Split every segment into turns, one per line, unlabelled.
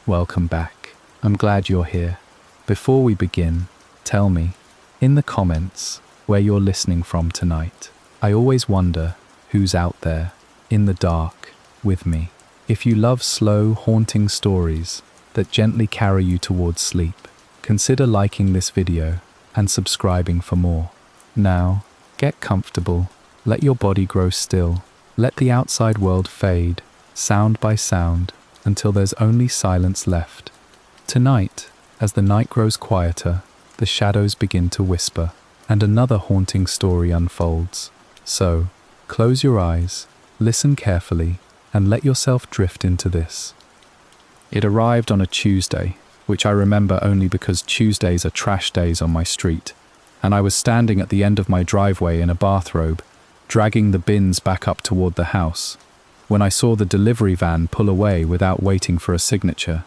Welcome back. I'm glad you're here. Before we begin, tell me, in the comments, where you're listening from tonight. I always wonder who's out there, in the dark, with me. If you love slow, haunting stories that gently carry you towards sleep, consider liking this video and subscribing for more. Now, get comfortable, let your body grow still, let the outside world fade, sound by sound, until there's only silence left. Tonight, as the night grows quieter, the shadows begin to whisper, and another haunting story unfolds. So, close your eyes, listen carefully, and let yourself drift into this. It arrived on a Tuesday, which I remember only because Tuesdays are trash days on my street, and I was standing at the end of my driveway in a bathrobe, dragging the bins back up toward the house, when I saw the delivery van pull away without waiting for a signature.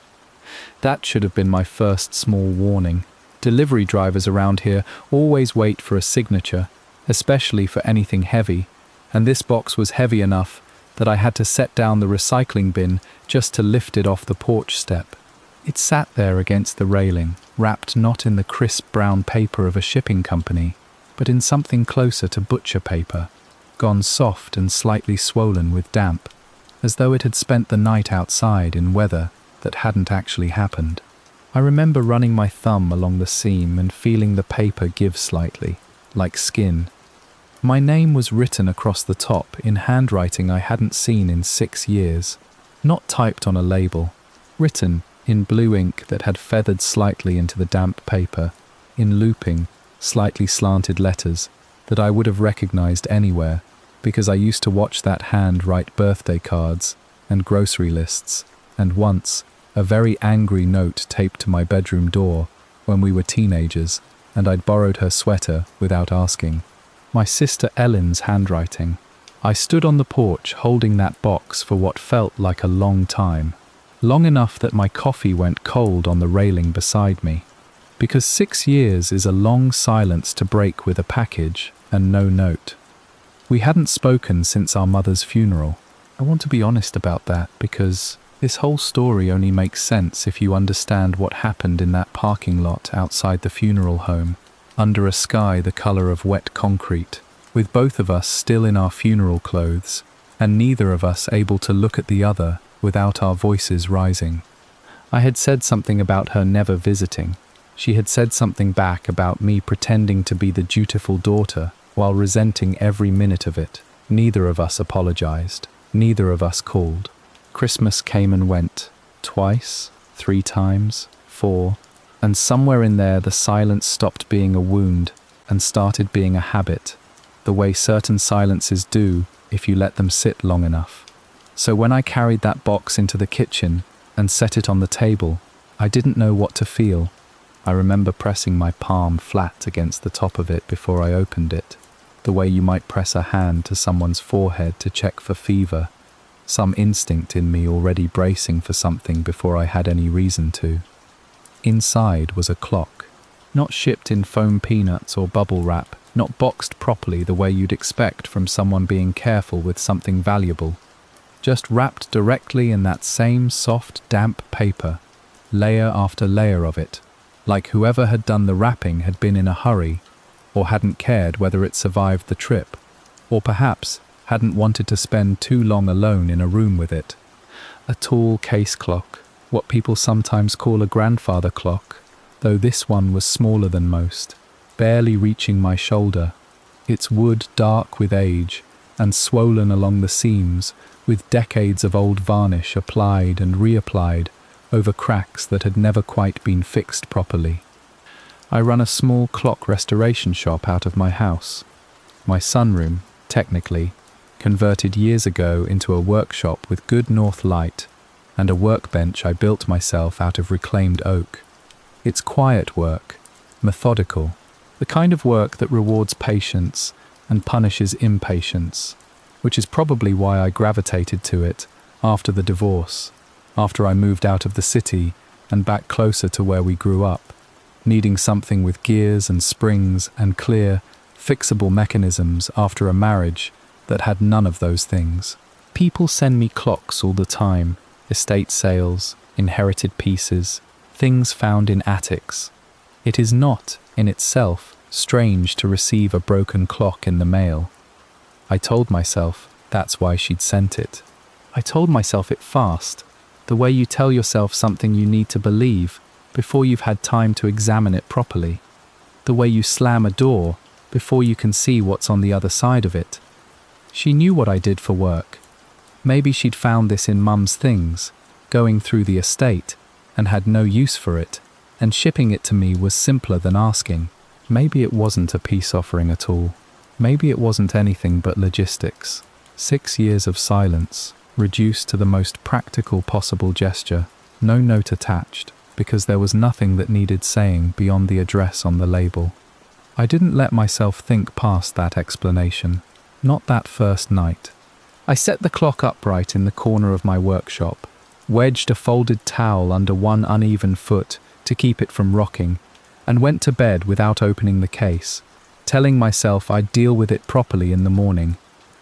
That should have been my first small warning. Delivery drivers around here always wait for a signature, especially for anything heavy, and this box was heavy enough that I had to set down the recycling bin just to lift it off the porch step. It sat there against the railing, wrapped not in the crisp brown paper of a shipping company, but in something closer to butcher paper, gone soft and slightly swollen with damp, as though it had spent the night outside in weather that hadn't actually happened. I remember running my thumb along the seam and feeling the paper give slightly, like skin. My name was written across the top in handwriting I hadn't seen in 6 years, not typed on a label, written in blue ink that had feathered slightly into the damp paper, in looping, slightly slanted letters that I would have recognized anywhere, because I used to watch that hand write birthday cards and grocery lists, and once, a very angry note taped to my bedroom door when we were teenagers, and I'd borrowed her sweater without asking. My sister Ellen's handwriting. I stood on the porch holding that box for what felt like a long time, long enough that my coffee went cold on the railing beside me, because 6 years is a long silence to break with a package and no note. We hadn't spoken since our mother's funeral. I want to be honest about that because this whole story only makes sense if you understand what happened in that parking lot outside the funeral home, under a sky the color of wet concrete, with both of us still in our funeral clothes, and neither of us able to look at the other without our voices rising. I had said something about her never visiting. She had said something back about me pretending to be the dutiful daughter while resenting every minute of it. Neither of us apologized. Neither of us called. Christmas came and went. Twice, 3 times, 4, and somewhere in there the silence stopped being a wound and started being a habit, the way certain silences do if you let them sit long enough. So when I carried that box into the kitchen and set it on the table, I didn't know what to feel. I remember pressing my palm flat against the top of it before I opened it, the way you might press a hand to someone's forehead to check for fever, some instinct in me already bracing for something before I had any reason to. Inside was a clock, not shipped in foam peanuts or bubble wrap, not boxed properly the way you'd expect from someone being careful with something valuable, just wrapped directly in that same soft, damp paper, layer after layer of it, like whoever had done the wrapping had been in a hurry, or hadn't cared whether it survived the trip, or perhaps hadn't wanted to spend too long alone in a room with it. A tall case clock, what people sometimes call a grandfather clock, though this one was smaller than most, barely reaching my shoulder, its wood dark with age and swollen along the seams with decades of old varnish applied and reapplied over cracks that had never quite been fixed properly. I run a small clock restoration shop out of my house. My sunroom, technically, converted years ago into a workshop with good north light and a workbench I built myself out of reclaimed oak. It's quiet work, methodical, the kind of work that rewards patience and punishes impatience, which is probably why I gravitated to it after the divorce, after I moved out of the city and back closer to where we grew up, needing something with gears and springs and clear, fixable mechanisms after a marriage that had none of those things. People send me clocks all the time, estate sales, inherited pieces, things found in attics. It is not, in itself, strange to receive a broken clock in the mail. I told myself that's why she'd sent it. I told myself it fast, the way you tell yourself something you need to believe before you've had time to examine it properly. The way you slam a door before you can see what's on the other side of it. She knew what I did for work. Maybe she'd found this in Mum's things, going through the estate, and had no use for it, and shipping it to me was simpler than asking. Maybe it wasn't a peace offering at all. Maybe it wasn't anything but logistics. 6 years of silence, reduced to the most practical possible gesture, no note attached, because there was nothing that needed saying beyond the address on the label. I didn't let myself think past that explanation. Not that first night. I set the clock upright in the corner of my workshop, wedged a folded towel under one uneven foot to keep it from rocking, and went to bed without opening the case, telling myself I'd deal with it properly in the morning,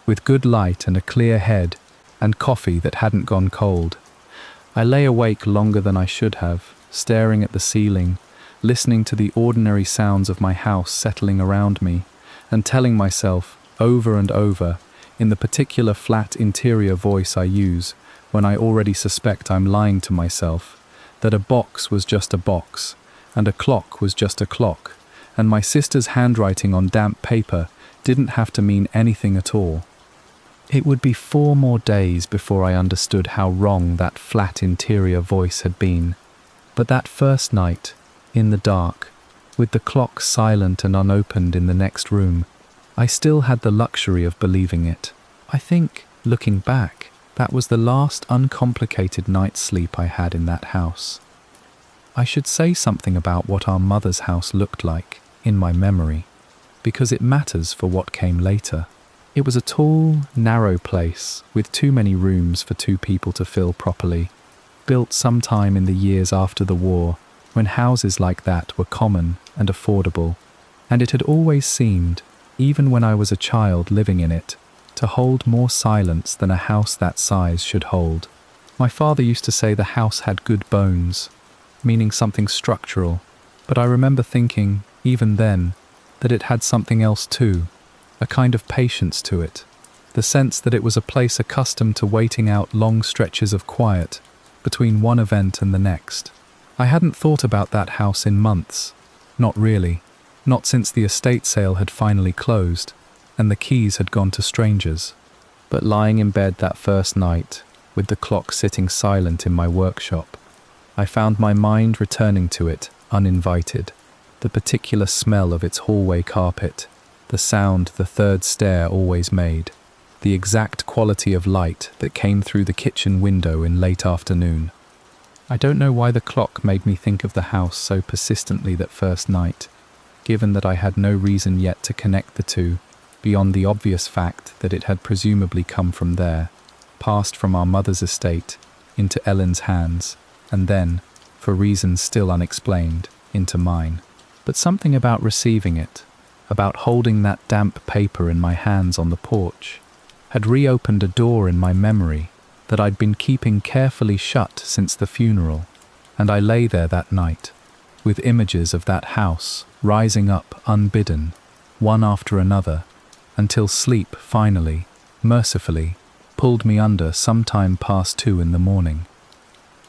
with good light and a clear head, and coffee that hadn't gone cold. I lay awake longer than I should have, staring at the ceiling, listening to the ordinary sounds of my house settling around me, and telling myself, over and over, in the particular flat interior voice I use when I already suspect I'm lying to myself, that a box was just a box, and a clock was just a clock, and my sister's handwriting on damp paper didn't have to mean anything at all. It would be 4 more days before I understood how wrong that flat interior voice had been. But that first night, in the dark, with the clock silent and unopened in the next room, I still had the luxury of believing it. I think, looking back, that was the last uncomplicated night's sleep I had in that house. I should say something about what our mother's house looked like, in my memory, because it matters for what came later. It was a tall, narrow place with too many rooms for 2 people to fill properly, built sometime in the years after the war, when houses like that were common and affordable, and it had always seemed, even when I was a child living in it, to hold more silence than a house that size should hold. My father used to say the house had good bones, meaning something structural, but I remember thinking, even then, that it had something else too, a kind of patience to it, the sense that it was a place accustomed to waiting out long stretches of quiet between one event and the next. I hadn't thought about that house in months, not really, not since the estate sale had finally closed and the keys had gone to strangers. But lying in bed that first night, with the clock sitting silent in my workshop, I found my mind returning to it uninvited, the particular smell of its hallway carpet, the sound the third stair always made, the exact quality of light that came through the kitchen window in late afternoon. I don't know why the clock made me think of the house so persistently that first night, given that I had no reason yet to connect the two, beyond the obvious fact that it had presumably come from there, passed from our mother's estate into Ellen's hands, and then, for reasons still unexplained, into mine. But something about receiving it, about holding that damp paper in my hands on the porch, had reopened a door in my memory that I'd been keeping carefully shut since the funeral, and I lay there that night, with images of that house rising up unbidden, one after another, until sleep finally, mercifully, pulled me under sometime past 2 in the morning.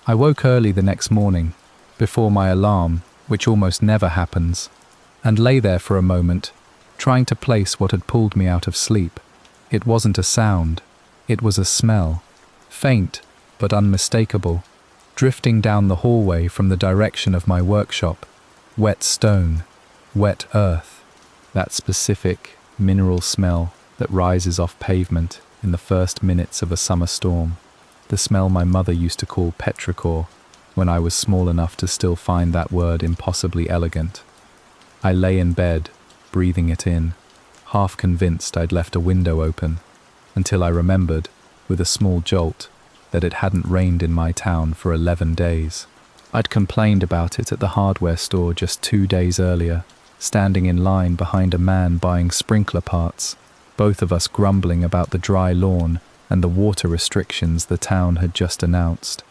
I woke early the next morning, before my alarm, which almost never happens, and lay there for a moment, trying to place what had pulled me out of sleep. It wasn't a sound, it was a smell, faint but unmistakable, drifting down the hallway from the direction of my workshop. Wet stone, wet earth, that specific mineral smell that rises off pavement in the first minutes of a summer storm, the smell my mother used to call petrichor when I was small enough to still find that word impossibly elegant. I lay in bed, breathing it in, half convinced I'd left a window open, until I remembered, with a small jolt, that it hadn't rained in my town for 11 days. I'd complained about it at the hardware store just 2 days earlier, standing in line behind a man buying sprinkler parts, both of us grumbling about the dry lawn and the water restrictions the town had just announced.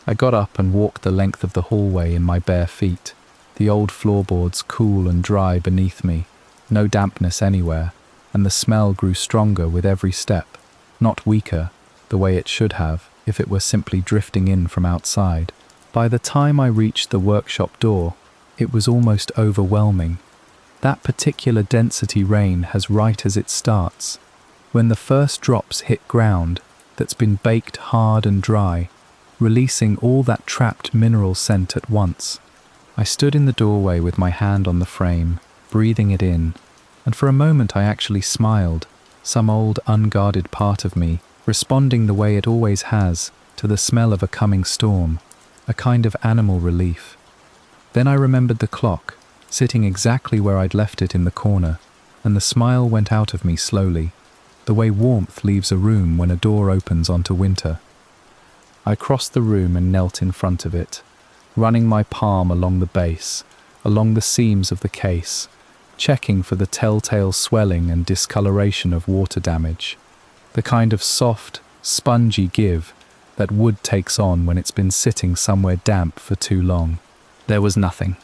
I got up and walked the length of the hallway in my bare feet, the old floorboards cool and dry beneath me, no dampness anywhere, and the smell grew stronger with every step, not weaker, the way it should have if it were simply drifting in from outside. By the time I reached the workshop door, it was almost overwhelming. That particular density rain has right as it starts, when the first drops hit ground that's been baked hard and dry, releasing all that trapped mineral scent at once. I stood in the doorway with my hand on the frame, breathing it in, and for a moment I actually smiled, some old unguarded part of me responding the way it always has to the smell of a coming storm, a kind of animal relief. Then I remembered the clock, sitting exactly where I'd left it in the corner, and the smile went out of me slowly, the way warmth leaves a room when a door opens onto winter. I crossed the room and knelt in front of it, running my palm along the base, along the seams of the case, checking for the telltale swelling and discoloration of water damage, the kind of soft, spongy give that wood takes on when it's been sitting somewhere damp for too long. There was nothing.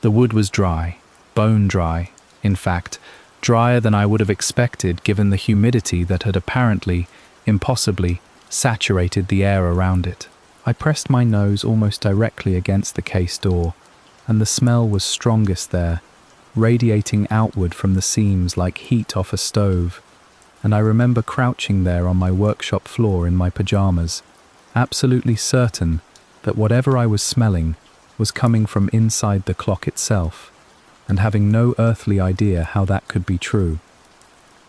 The wood was dry, bone dry, in fact, drier than I would have expected given the humidity that had apparently, impossibly, saturated the air around it. I pressed my nose almost directly against the case door, and the smell was strongest there, radiating outward from the seams like heat off a stove. And I remember crouching there on my workshop floor in my pajamas, absolutely certain that whatever I was smelling was coming from inside the clock itself, and having no earthly idea how that could be true.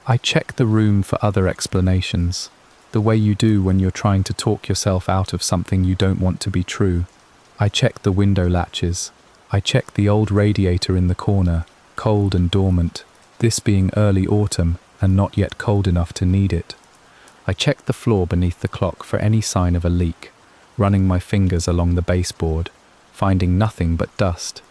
I checked the room for other explanations, the way you do when you're trying to talk yourself out of something you don't want to be true. I checked the window latches. I checked the old radiator in the corner, cold and dormant, this being early autumn and not yet cold enough to need it. I checked the floor beneath the clock for any sign of a leak, running my fingers along the baseboard, finding nothing but dust.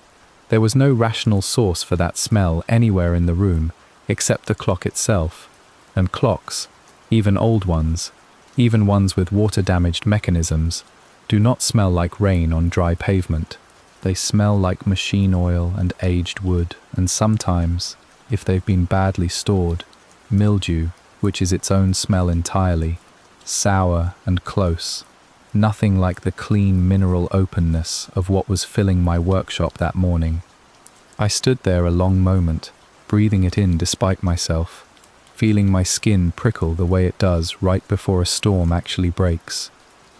There was no rational source for that smell anywhere in the room except the clock itself, and clocks, even old ones, even ones with water-damaged mechanisms, do not smell like rain on dry pavement. They smell like machine oil and aged wood, and sometimes, if they've been badly stored, mildew, which is its own smell entirely, sour and close, nothing like the clean mineral openness of what was filling my workshop that morning. I stood there a long moment, breathing it in despite myself, feeling my skin prickle the way it does right before a storm actually breaks.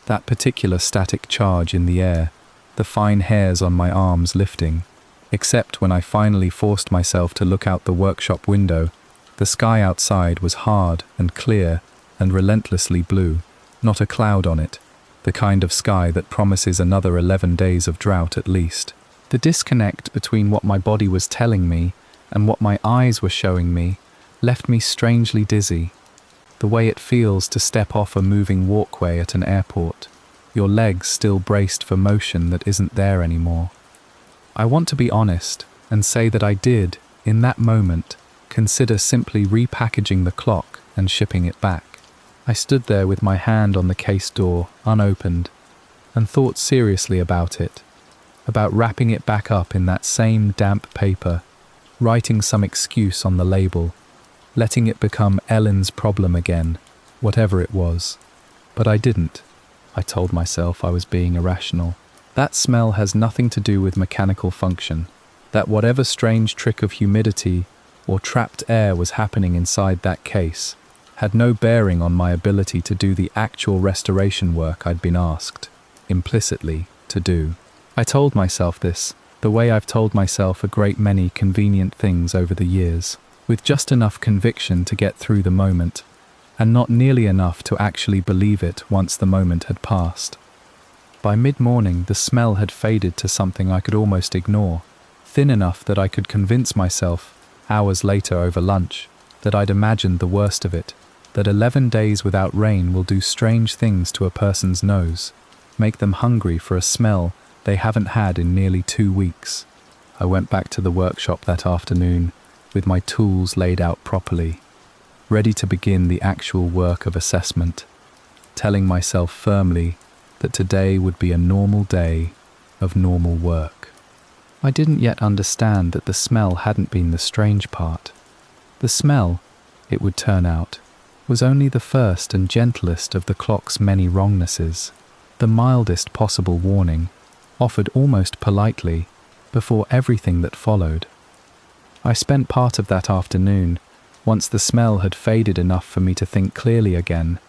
That particular static charge in the air, the fine hairs on my arms lifting, except when I finally forced myself to look out the workshop window. The sky outside was hard and clear and relentlessly blue, not a cloud on it, the kind of sky that promises another 11 days of drought at least. The disconnect between what my body was telling me and what my eyes were showing me left me strangely dizzy. The way it feels to step off a moving walkway at an airport, your legs still braced for motion that isn't there anymore. I want to be honest and say that I did, in that moment, consider simply repackaging the clock and shipping it back. I stood there with my hand on the case door, unopened, and thought seriously about it, about wrapping it back up in that same damp paper, writing some excuse on the label, letting it become Ellen's problem again, whatever it was. But I didn't. I told myself I was being irrational. That smell has nothing to do with mechanical function, that whatever strange trick of humidity or trapped air was happening inside that case had no bearing on my ability to do the actual restoration work I'd been asked, implicitly, to do. I told myself this, the way I've told myself a great many convenient things over the years, with just enough conviction to get through the moment, and not nearly enough to actually believe it once the moment had passed. By mid-morning, the smell had faded to something I could almost ignore, thin enough that I could convince myself, hours later over lunch, that I'd imagined the worst of it, that 11 days without rain will do strange things to a person's nose, make them hungry for a smell they haven't had in nearly 2 weeks. I went back to the workshop that afternoon, with my tools laid out properly, ready to begin the actual work of assessment, telling myself firmly that today would be a normal day of normal work. I didn't yet understand that the smell hadn't been the strange part. The smell, it would turn out, was only the first and gentlest of the clock's many wrongnesses, the mildest possible warning, offered almost politely, before everything that followed. I spent part of that afternoon, once the smell had faded enough for me to think clearly again,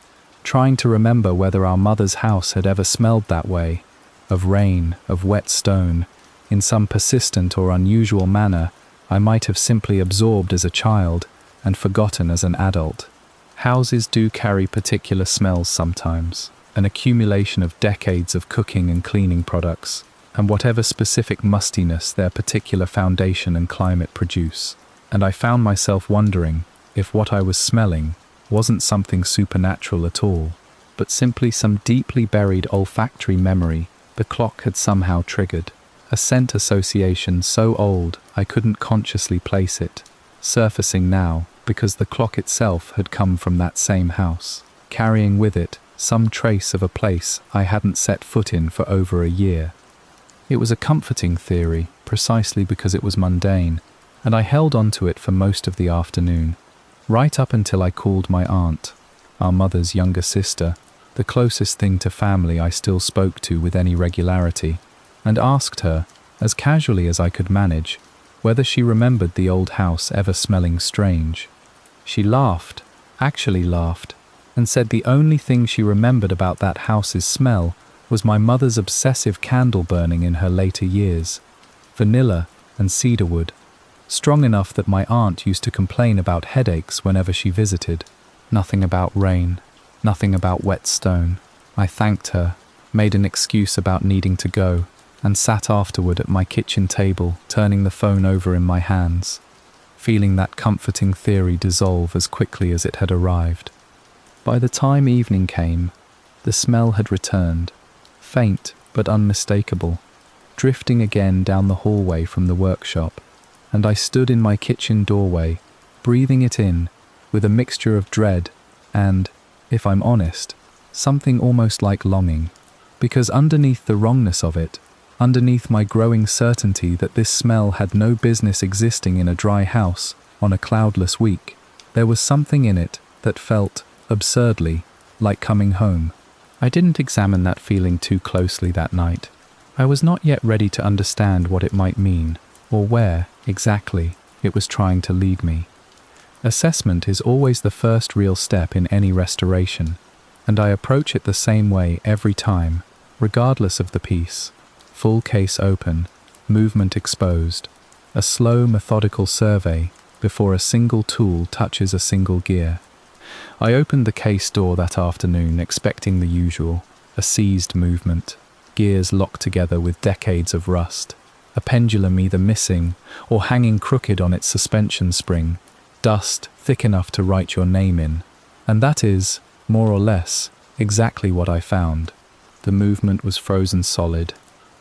trying to remember whether our mother's house had ever smelled that way, of rain, of wet stone, in some persistent or unusual manner I might have simply absorbed as a child and forgotten as an adult. Houses do carry particular smells sometimes, an accumulation of decades of cooking and cleaning products, and whatever specific mustiness their particular foundation and climate produce. And I found myself wondering if what I was smelling wasn't something supernatural at all, but simply some deeply buried olfactory memory the clock had somehow triggered. A scent association so old I couldn't consciously place it, surfacing now because the clock itself had come from that same house, carrying with it some trace of a place I hadn't set foot in for over a year. It was a comforting theory, precisely because it was mundane, and I held on to it for most of the afternoon, right up until I called my aunt, our mother's younger sister, the closest thing to family I still spoke to with any regularity, and asked her, as casually as I could manage, whether she remembered the old house ever smelling strange. She laughed, actually laughed, and said the only thing she remembered about that house's smell was my mother's obsessive candle burning in her later years, vanilla and cedarwood, strong enough that my aunt used to complain about headaches whenever she visited. Nothing about rain, nothing about wet stone. I thanked her, made an excuse about needing to go, and sat afterward at my kitchen table, turning the phone over in my hands, feeling that comforting theory dissolve as quickly as it had arrived. By the time evening came, the smell had returned, faint but unmistakable, drifting again down the hallway from the workshop, and I stood in my kitchen doorway, breathing it in, with a mixture of dread and, if I'm honest, something almost like longing, because underneath the wrongness of it, underneath my growing certainty that this smell had no business existing in a dry house on a cloudless week, there was something in it that felt, absurdly, like coming home. I didn't examine that feeling too closely that night. I was not yet ready to understand what it might mean, or where, exactly, it was trying to lead me. Assessment is always the first real step in any restoration, and I approach it the same way every time, regardless of the piece. Full case open, movement exposed, a slow methodical survey before a single tool touches a single gear. I opened the case door that afternoon expecting the usual, a seized movement, gears locked together with decades of rust, a pendulum either missing or hanging crooked on its suspension spring, dust thick enough to write your name in. And that is, more or less, exactly what I found. The movement was frozen solid,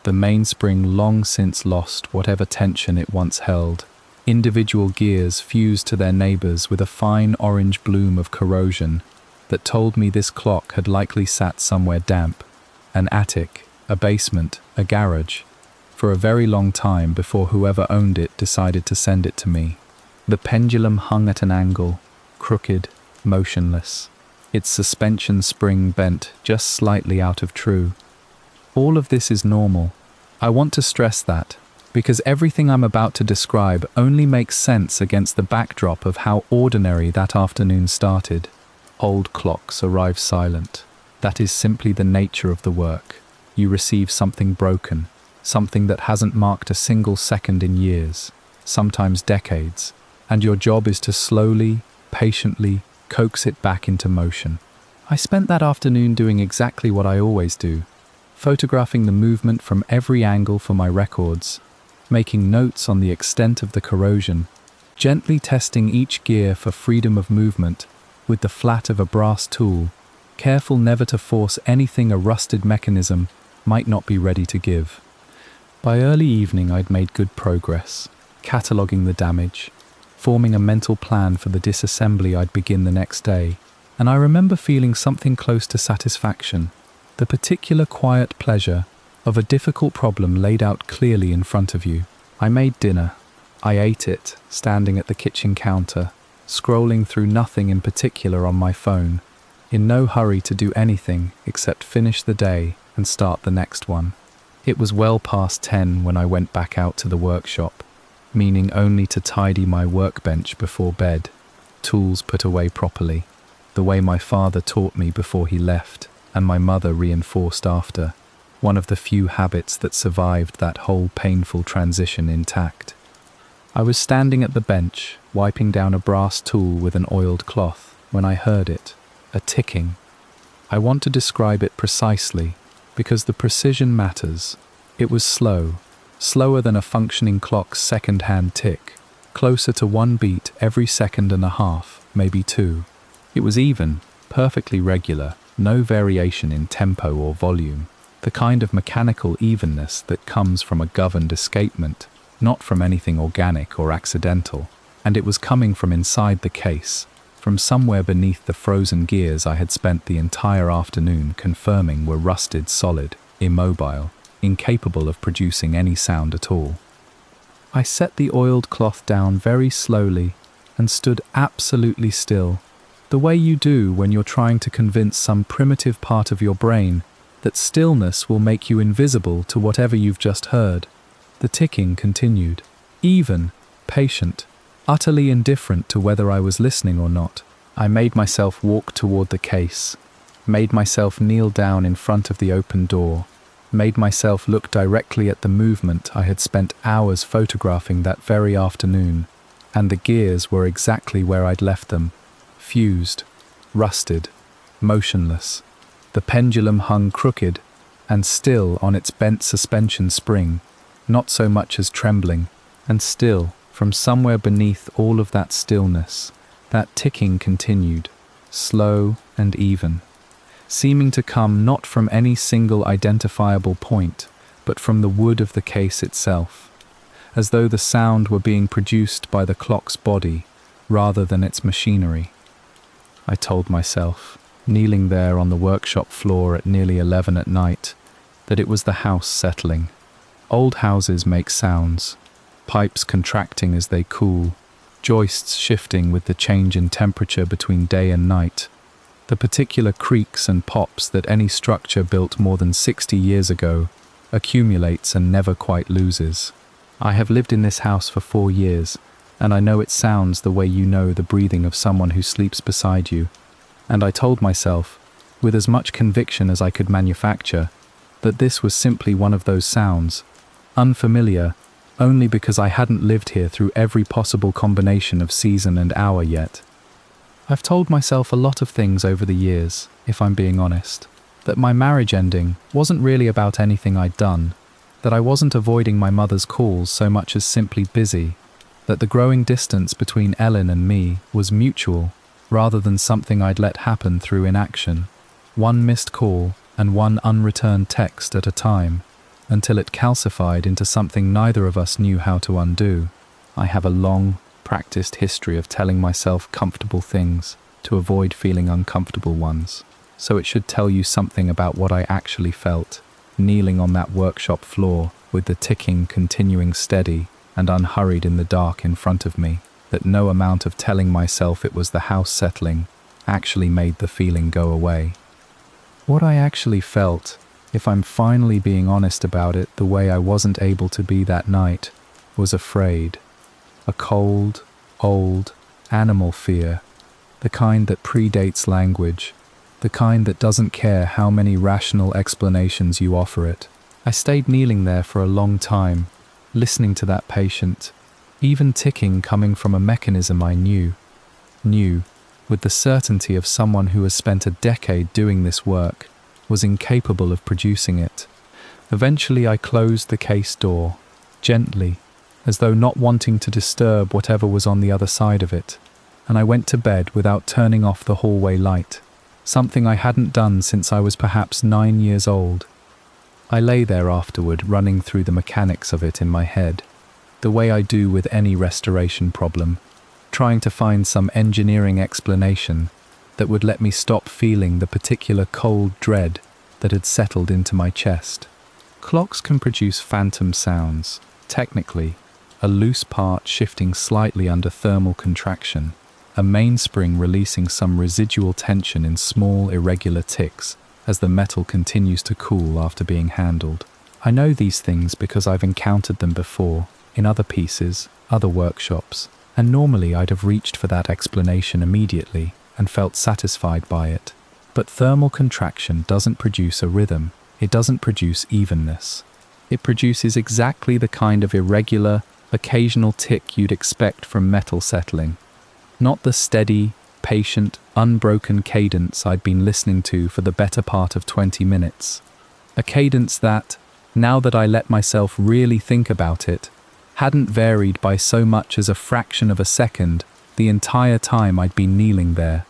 the mainspring long since lost whatever tension it once held. Individual gears fused to their neighbours with a fine orange bloom of corrosion that told me this clock had likely sat somewhere damp, an attic, a basement, a garage, for a very long time before whoever owned it decided to send it to me. The pendulum hung at an angle, crooked, motionless, its suspension spring bent just slightly out of true. All of this is normal. I want to stress that, because everything I'm about to describe only makes sense against the backdrop of how ordinary that afternoon started. Old clocks arrive silent. That is simply the nature of the work. You receive something broken, something that hasn't marked a single second in years, sometimes decades, and your job is to slowly, patiently coax it back into motion. I spent that afternoon doing exactly what I always do, photographing the movement from every angle for my records, making notes on the extent of the corrosion, gently testing each gear for freedom of movement with the flat of a brass tool, careful never to force anything a rusted mechanism might not be ready to give. By early evening I'd made good progress, cataloguing the damage, forming a mental plan for the disassembly I'd begin the next day, and I remember feeling something close to satisfaction, The particular quiet pleasure of a difficult problem laid out clearly in front of you. I made dinner. I ate it, standing at the kitchen counter, scrolling through nothing in particular on my phone, in no hurry to do anything except finish the day and start the next one. It was well past 10 when I went back out to the workshop, meaning only to tidy my workbench before bed, tools put away properly, the way my father taught me before he left and my mother reinforced after, one of the few habits that survived that whole painful transition intact. I was standing at the bench, wiping down a brass tool with an oiled cloth, when I heard it, a ticking. I want to describe it precisely, because the precision matters. It was slow, slower than a functioning clock's second-hand tick, closer to 1 beat every second and a half, maybe 2. It was even, perfectly regular, no variation in tempo or volume, the kind of mechanical evenness that comes from a governed escapement, not from anything organic or accidental, and it was coming from inside the case, from somewhere beneath the frozen gears I had spent the entire afternoon confirming were rusted solid, immobile, incapable of producing any sound at all. I set the oiled cloth down very slowly and stood absolutely still, the way you do when you're trying to convince some primitive part of your brain that stillness will make you invisible to whatever you've just heard. The ticking continued, even, patient, utterly indifferent to whether I was listening or not. I made myself walk toward the case, made myself kneel down in front of the open door, made myself look directly at the movement I had spent hours photographing that very afternoon, and the gears were exactly where I'd left them, fused, rusted, motionless. The pendulum hung crooked and still on its bent suspension spring, not so much as trembling, and still, from somewhere beneath all of that stillness, that ticking continued, slow and even, seeming to come not from any single identifiable point, but from the wood of the case itself, as though the sound were being produced by the clock's body rather than its machinery. I told myself, kneeling there on the workshop floor at nearly 11 at night, that it was the house settling. Old houses make sounds, pipes contracting as they cool, joists shifting with the change in temperature between day and night, the particular creaks and pops that any structure built more than 60 years ago accumulates and never quite loses. I have lived in this house for 4 years, and I know it sounds the way you know the breathing of someone who sleeps beside you, and I told myself, with as much conviction as I could manufacture, that this was simply one of those sounds, unfamiliar, only because I hadn't lived here through every possible combination of season and hour yet. I've told myself a lot of things over the years, if I'm being honest, that my marriage ending wasn't really about anything I'd done, that I wasn't avoiding my mother's calls so much as simply busy, that the growing distance between Ellen and me was mutual, rather than something I'd let happen through inaction, one missed call and one unreturned text at a time, until it calcified into something neither of us knew how to undo. I have a long, practiced history of telling myself comfortable things to avoid feeling uncomfortable ones, so it should tell you something about what I actually felt, kneeling on that workshop floor with the ticking continuing steady and unhurried in the dark in front of me, that no amount of telling myself it was the house settling actually made the feeling go away. What I actually felt, if I'm finally being honest about it the way I wasn't able to be that night, was afraid. A cold, old, animal fear, the kind that predates language, the kind that doesn't care how many rational explanations you offer it. I stayed kneeling there for a long time, listening to that patient, even ticking coming from a mechanism I knew, with the certainty of someone who has spent a decade doing this work, was incapable of producing it. Eventually I closed the case door, gently, as though not wanting to disturb whatever was on the other side of it, and I went to bed without turning off the hallway light, something I hadn't done since I was perhaps 9 years old. I lay there afterward, running through the mechanics of it in my head, the way I do with any restoration problem, trying to find some engineering explanation that would let me stop feeling the particular cold dread that had settled into my chest. Clocks can produce phantom sounds, technically, a loose part shifting slightly under thermal contraction, a mainspring releasing some residual tension in small, irregular ticks as the metal continues to cool after being handled. I know these things because I've encountered them before, in other pieces, other workshops, and normally I'd have reached for that explanation immediately and felt satisfied by it. But thermal contraction doesn't produce a rhythm, it doesn't produce evenness. It produces exactly the kind of irregular, occasional tick you'd expect from metal settling. Not the steady, patient, unbroken cadence I'd been listening to for the better part of 20 minutes. A cadence that, now that I let myself really think about it, hadn't varied by so much as a fraction of a second the entire time I'd been kneeling there.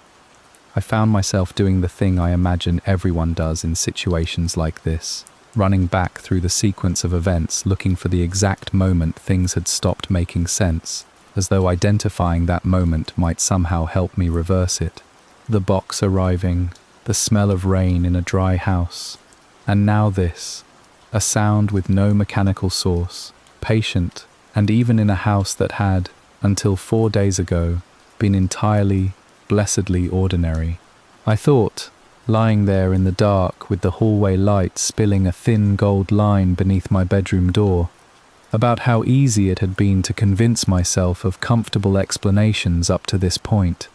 I found myself doing the thing I imagine everyone does in situations like this, running back through the sequence of events looking for the exact moment things had stopped making sense, as though identifying that moment might somehow help me reverse it. The box arriving, the smell of rain in a dry house, and now this, a sound with no mechanical source, patient, and even in a house that had, until 4 days ago, been entirely, blessedly ordinary. I thought, lying there in the dark with the hallway light spilling a thin gold line beneath my bedroom door, about how easy it had been to convince myself of comfortable explanations up to this point,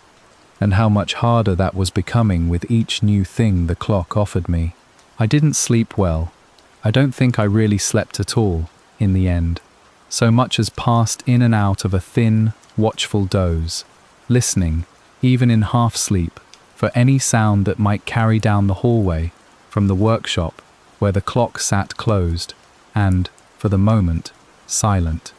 and how much harder that was becoming with each new thing the clock offered me. I didn't sleep well. I don't think I really slept at all, in the end, so much as passed in and out of a thin, watchful doze, listening, even in half-sleep, for any sound that might carry down the hallway from the workshop where the clock sat closed and, for the moment, silent.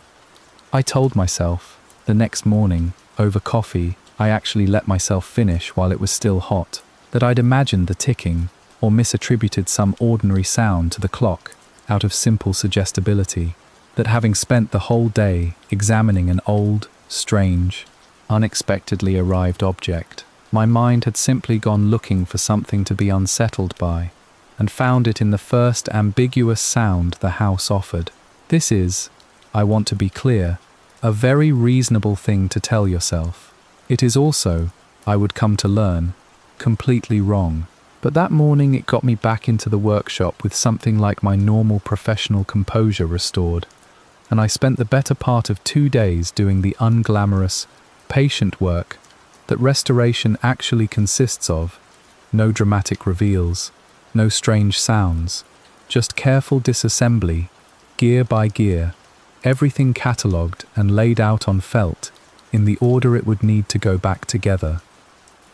I told myself, the next morning, over coffee, I actually let myself finish while it was still hot, that I'd imagined the ticking or misattributed some ordinary sound to the clock out of simple suggestibility, that having spent the whole day examining an old, strange, unexpectedly arrived object, my mind had simply gone looking for something to be unsettled by, and found it in the first ambiguous sound the house offered. This is, I want to be clear, a very reasonable thing to tell yourself. It is also, I would come to learn, completely wrong. But that morning it got me back into the workshop with something like my normal professional composure restored, and I spent the better part of 2 days doing the unglamorous, patient work that restoration actually consists of. No dramatic reveals, no strange sounds, just careful disassembly, gear by gear, everything catalogued and laid out on felt in the order it would need to go back together.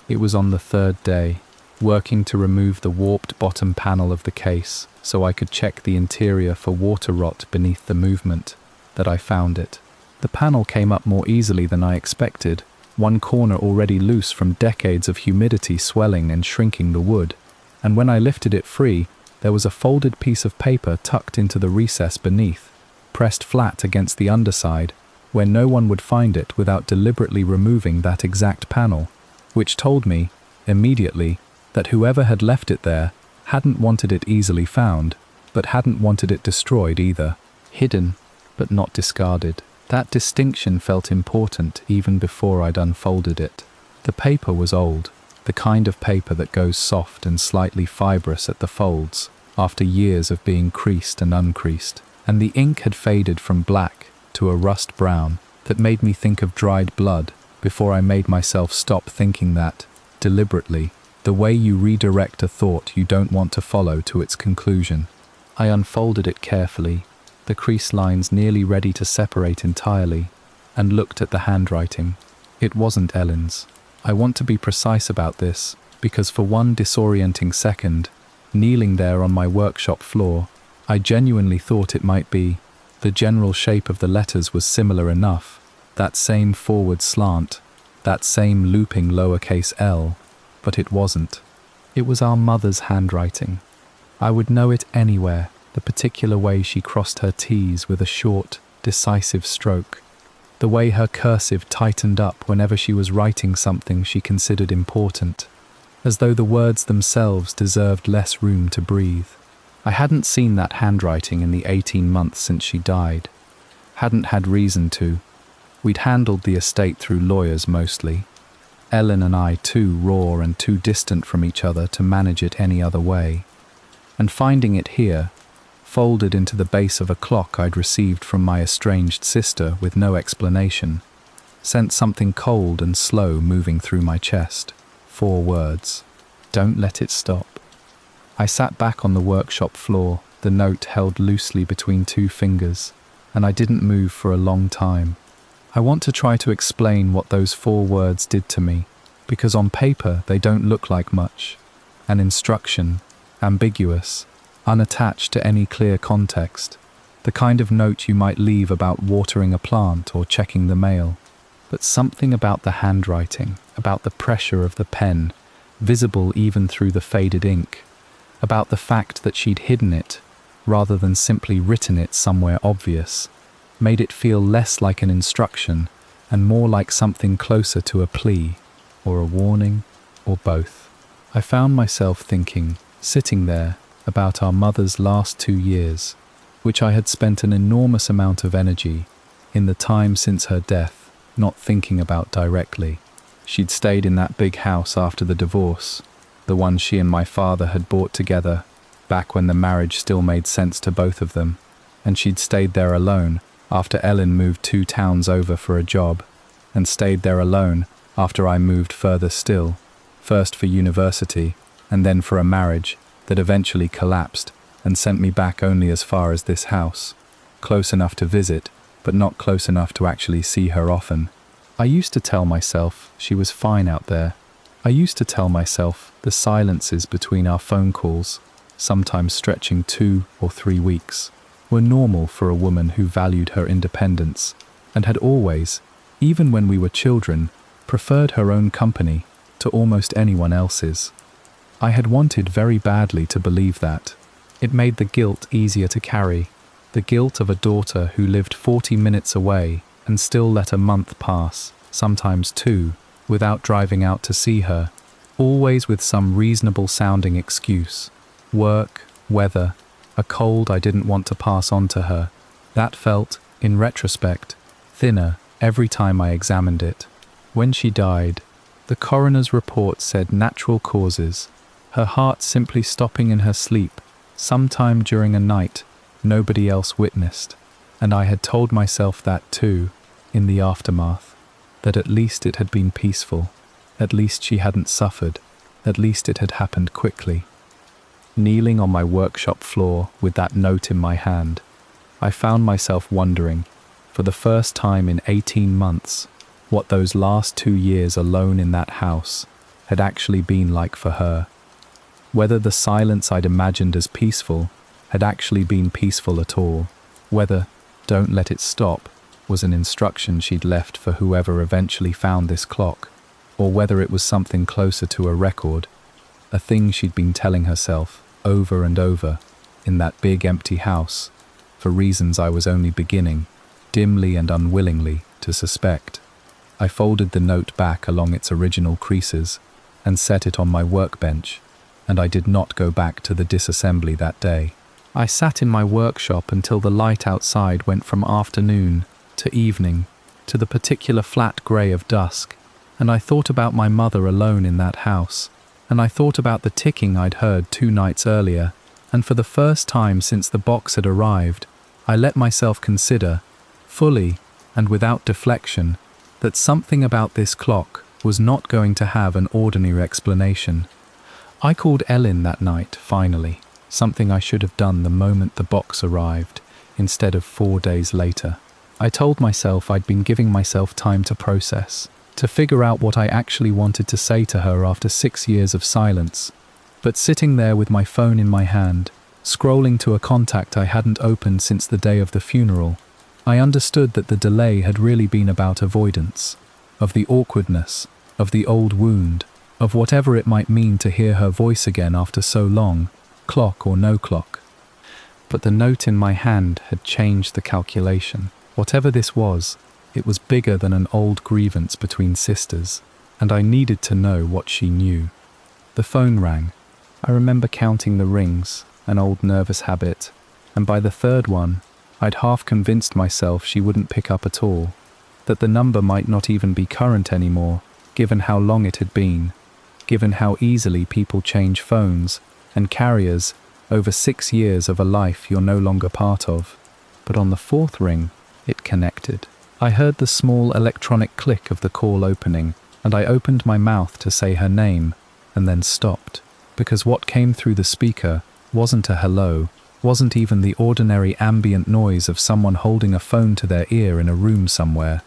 It was on the 3rd day, working to remove the warped bottom panel of the case so I could check the interior for water rot beneath the movement, that I found it. The panel came up more easily than I expected, one corner already loose from decades of humidity swelling and shrinking the wood, and when I lifted it free, there was a folded piece of paper tucked into the recess beneath, pressed flat against the underside, where no one would find it without deliberately removing that exact panel, which told me, immediately, that whoever had left it there hadn't wanted it easily found, but hadn't wanted it destroyed either. Hidden, but not discarded. That distinction felt important even before I'd unfolded it. The paper was old, the kind of paper that goes soft and slightly fibrous at the folds after years of being creased and uncreased, and the ink had faded from black to a rust brown that made me think of dried blood before I made myself stop thinking that, deliberately, the way you redirect a thought you don't want to follow to its conclusion. I unfolded it carefully, the crease lines nearly ready to separate entirely, and looked at the handwriting. It wasn't Ellen's. I want to be precise about this, because for one disorienting second, kneeling there on my workshop floor, I genuinely thought it might be. The general shape of the letters was similar enough, that same forward slant, that same looping lowercase l, but it wasn't. It was our mother's handwriting. I would know it anywhere, the particular way she crossed her T's with a short, decisive stroke, the way her cursive tightened up whenever she was writing something she considered important. as though the words themselves deserved less room to breathe. I hadn't seen that handwriting in the 18 months since she died. Hadn't had reason to. We'd handled the estate through lawyers mostly. Ellen and I too raw and too distant from each other to manage it any other way. And finding it here, folded into the base of a clock I'd received from my estranged sister with no explanation, sent something cold and slow moving through my chest. 4 words. Don't let it stop. I sat back on the workshop floor, the note held loosely between 2 fingers, and I didn't move for a long time. I want to try to explain what those 4 words did to me, because on paper they don't look like much. An instruction, ambiguous, unattached to any clear context, the kind of note you might leave about watering a plant or checking the mail. But something about the handwriting, about the pressure of the pen, visible even through the faded ink, about the fact that she'd hidden it, rather than simply written it somewhere obvious, made it feel less like an instruction and more like something closer to a plea, or a warning, or both. I found myself thinking, sitting there, about our mother's last 2 years, which I had spent an enormous amount of energy, in the time since her death, not thinking about directly. She'd stayed in that big house after the divorce, the one she and my father had bought together, back when the marriage still made sense to both of them, and she'd stayed there alone after Ellen moved 2 towns over for a job, and stayed there alone after I moved further still, first for university and then for a marriage that eventually collapsed and sent me back only as far as this house, close enough to visit, but not close enough to actually see her often. I used to tell myself she was fine out there. I used to tell myself the silences between our phone calls, sometimes stretching 2 or 3 weeks, were normal for a woman who valued her independence and had always, even when we were children, preferred her own company to almost anyone else's. I had wanted very badly to believe that. It made the guilt easier to carry, the guilt of a daughter who lived 40 minutes away and still let a month pass, sometimes 2, without driving out to see her, always with some reasonable-sounding excuse. Work, weather, a cold I didn't want to pass on to her. That felt, in retrospect, thinner every time I examined it. When she died, the coroner's report said natural causes, her heart simply stopping in her sleep, sometime during a night nobody else witnessed, and I had told myself that too, in the aftermath, that at least it had been peaceful, at least she hadn't suffered, at least it had happened quickly. Kneeling on my workshop floor with that note in my hand, I found myself wondering, for the first time in 18 months, what those last 2 years alone in that house had actually been like for her. Whether the silence I'd imagined as peaceful had actually been peaceful at all. Whether "don't let it stop" was an instruction she'd left for whoever eventually found this clock, or whether it was something closer to a record, a thing she'd been telling herself over and over in that big empty house, for reasons I was only beginning, dimly and unwillingly, to suspect. I folded the note back along its original creases and set it on my workbench, and I did not go back to the disassembly that day. I sat in my workshop until the light outside went from afternoon to evening to the particular flat grey of dusk, and I thought about my mother alone in that house, and I thought about the ticking I'd heard 2 nights earlier, and for the first time since the box had arrived, I let myself consider, fully and without deflection, that something about this clock was not going to have an ordinary explanation. I called Ellen that night, finally, something I should have done the moment the box arrived, instead of 4 days later. I told myself I'd been giving myself time to process, to figure out what I actually wanted to say to her after 6 years of silence. But sitting there with my phone in my hand, scrolling to a contact I hadn't opened since the day of the funeral, I understood that the delay had really been about avoidance, of the awkwardness, of the old wound, of whatever it might mean to hear her voice again after so long, clock or no clock. But the note in my hand had changed the calculation. Whatever this was, it was bigger than an old grievance between sisters, and I needed to know what she knew. The phone rang. I remember counting the rings, an old nervous habit, and by the third one, I'd half convinced myself she wouldn't pick up at all, that the number might not even be current anymore, given how long it had been, given how easily people change phones and carriers over 6 years of a life you're no longer part of. But on the fourth ring, it connected. I heard the small electronic click of the call opening, and I opened my mouth to say her name, and then stopped, because what came through the speaker wasn't a hello, wasn't even the ordinary ambient noise of someone holding a phone to their ear in a room somewhere.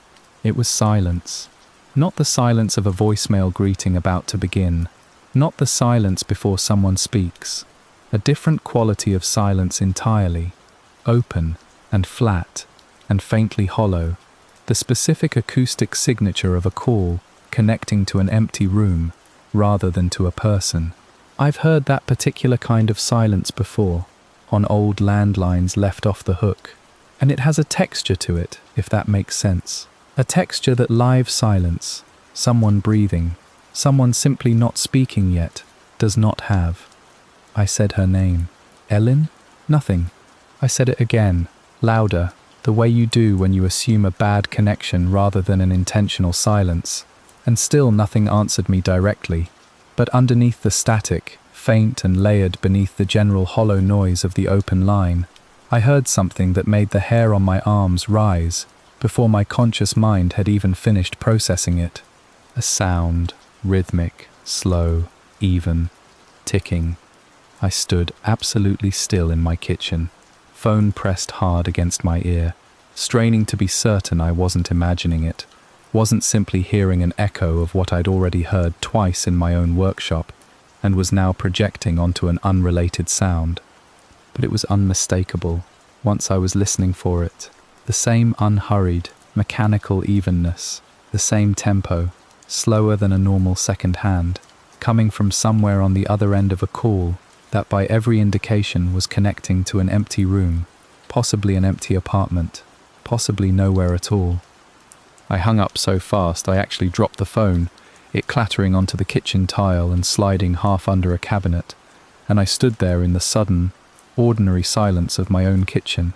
It was silence. Not the silence of a voicemail greeting about to begin, not the silence before someone speaks. A different quality of silence entirely, open and flat and faintly hollow, the specific acoustic signature of a call connecting to an empty room rather than to a person. I've heard that particular kind of silence before, on old landlines left off the hook, and it has a texture to it, if that makes sense. A texture that live silence, someone breathing, someone simply not speaking yet, does not have. I said her name. Ellen? Nothing. I said it again, louder, the way you do when you assume a bad connection rather than an intentional silence, and still nothing answered me directly. But underneath the static, faint and layered beneath the general hollow noise of the open line, I heard something that made the hair on my arms rise before my conscious mind had even finished processing it. A sound, rhythmic, slow, even, ticking. I stood absolutely still in my kitchen, phone pressed hard against my ear, straining to be certain I wasn't imagining it, wasn't simply hearing an echo of what I'd already heard twice in my own workshop, and was now projecting onto an unrelated sound. But it was unmistakable, once I was listening for it. The same unhurried, mechanical evenness, the same tempo, slower than a normal second hand, coming from somewhere on the other end of a call that by every indication was connecting to an empty room, possibly an empty apartment, possibly nowhere at all. I hung up so fast I actually dropped the phone, it clattering onto the kitchen tile and sliding half under a cabinet, and I stood there in the sudden, ordinary silence of my own kitchen,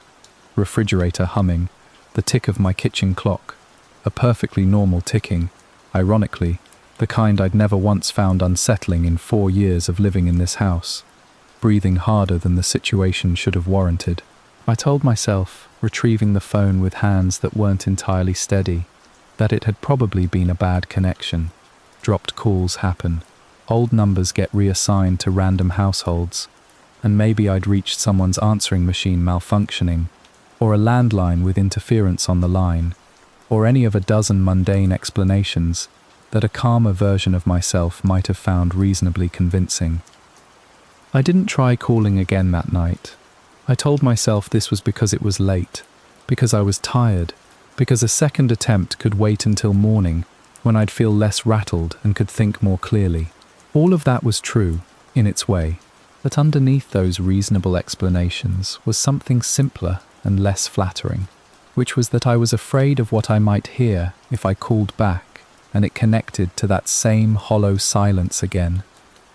refrigerator humming, the tick of my kitchen clock, a perfectly normal ticking, ironically, the kind I'd never once found unsettling in 4 years of living in this house, breathing harder than the situation should have warranted. I told myself, retrieving the phone with hands that weren't entirely steady, that it had probably been a bad connection. Dropped calls happen. Old numbers get reassigned to random households, and maybe I'd reached someone's answering machine malfunctioning, or a landline with interference on the line, or any of a dozen mundane explanations that a calmer version of myself might have found reasonably convincing. I didn't try calling again that night. I told myself this was because it was late, because I was tired, because a second attempt could wait until morning, when I'd feel less rattled and could think more clearly. All of that was true, in its way, but underneath those reasonable explanations was something simpler and less flattering, which was that I was afraid of what I might hear if I called back and it connected to that same hollow silence again,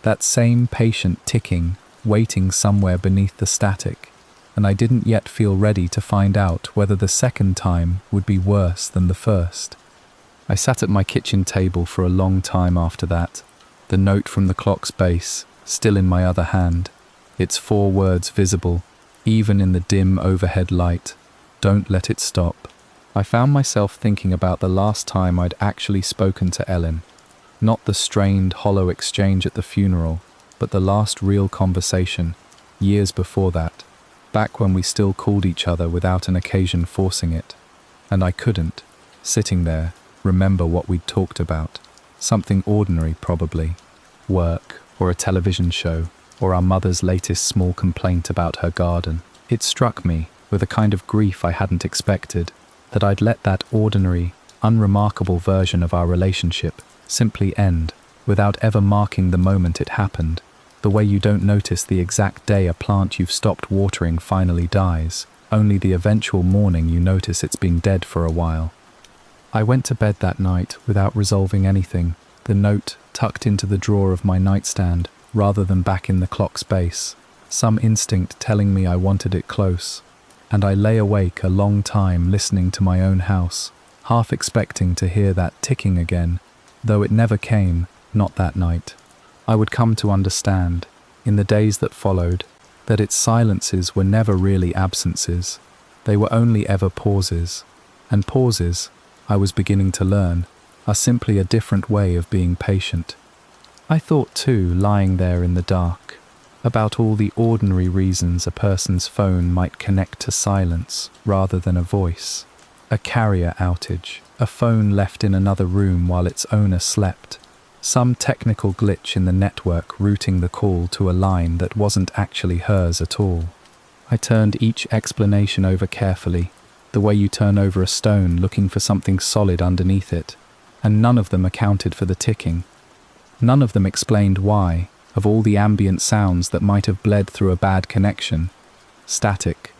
that same patient ticking, waiting somewhere beneath the static, and I didn't yet feel ready to find out whether the second time would be worse than the first. I sat at my kitchen table for a long time after that, the note from the clock's base still in my other hand, its 4 words visible, even in the dim overhead light, "Don't let it stop." I found myself thinking about the last time I'd actually spoken to Ellen, not the strained, hollow exchange at the funeral, but the last real conversation, years before that, back when we still called each other without an occasion forcing it. And I couldn't, sitting there, remember what we'd talked about. Something ordinary, probably. Work, or a television show, or our mother's latest small complaint about her garden. It struck me, with a kind of grief I hadn't expected, that I'd let that ordinary, unremarkable version of our relationship simply end, without ever marking the moment it happened, the way you don't notice the exact day a plant you've stopped watering finally dies, only the eventual morning you notice it's been dead for a while. I went to bed that night without resolving anything. The the note tucked into the drawer of my nightstand rather than back in the clock's base, some instinct telling me I wanted it close, and I lay awake a long time listening to my own house, half expecting to hear that ticking again, though it never came, not that night. I would come to understand, in the days that followed, that its silences were never really absences. They were only ever pauses, and pauses, I was beginning to learn, are simply a different way of being patient. I thought too, lying there in the dark, about all the ordinary reasons a person's phone might connect to silence rather than a voice. A carrier outage, a phone left in another room while its owner slept, some technical glitch in the network routing the call to a line that wasn't actually hers at all. I turned each explanation over carefully, the way you turn over a stone looking for something solid underneath it, and none of them accounted for the ticking. None of them explained why, of all the ambient sounds that might have bled through a bad connection, static,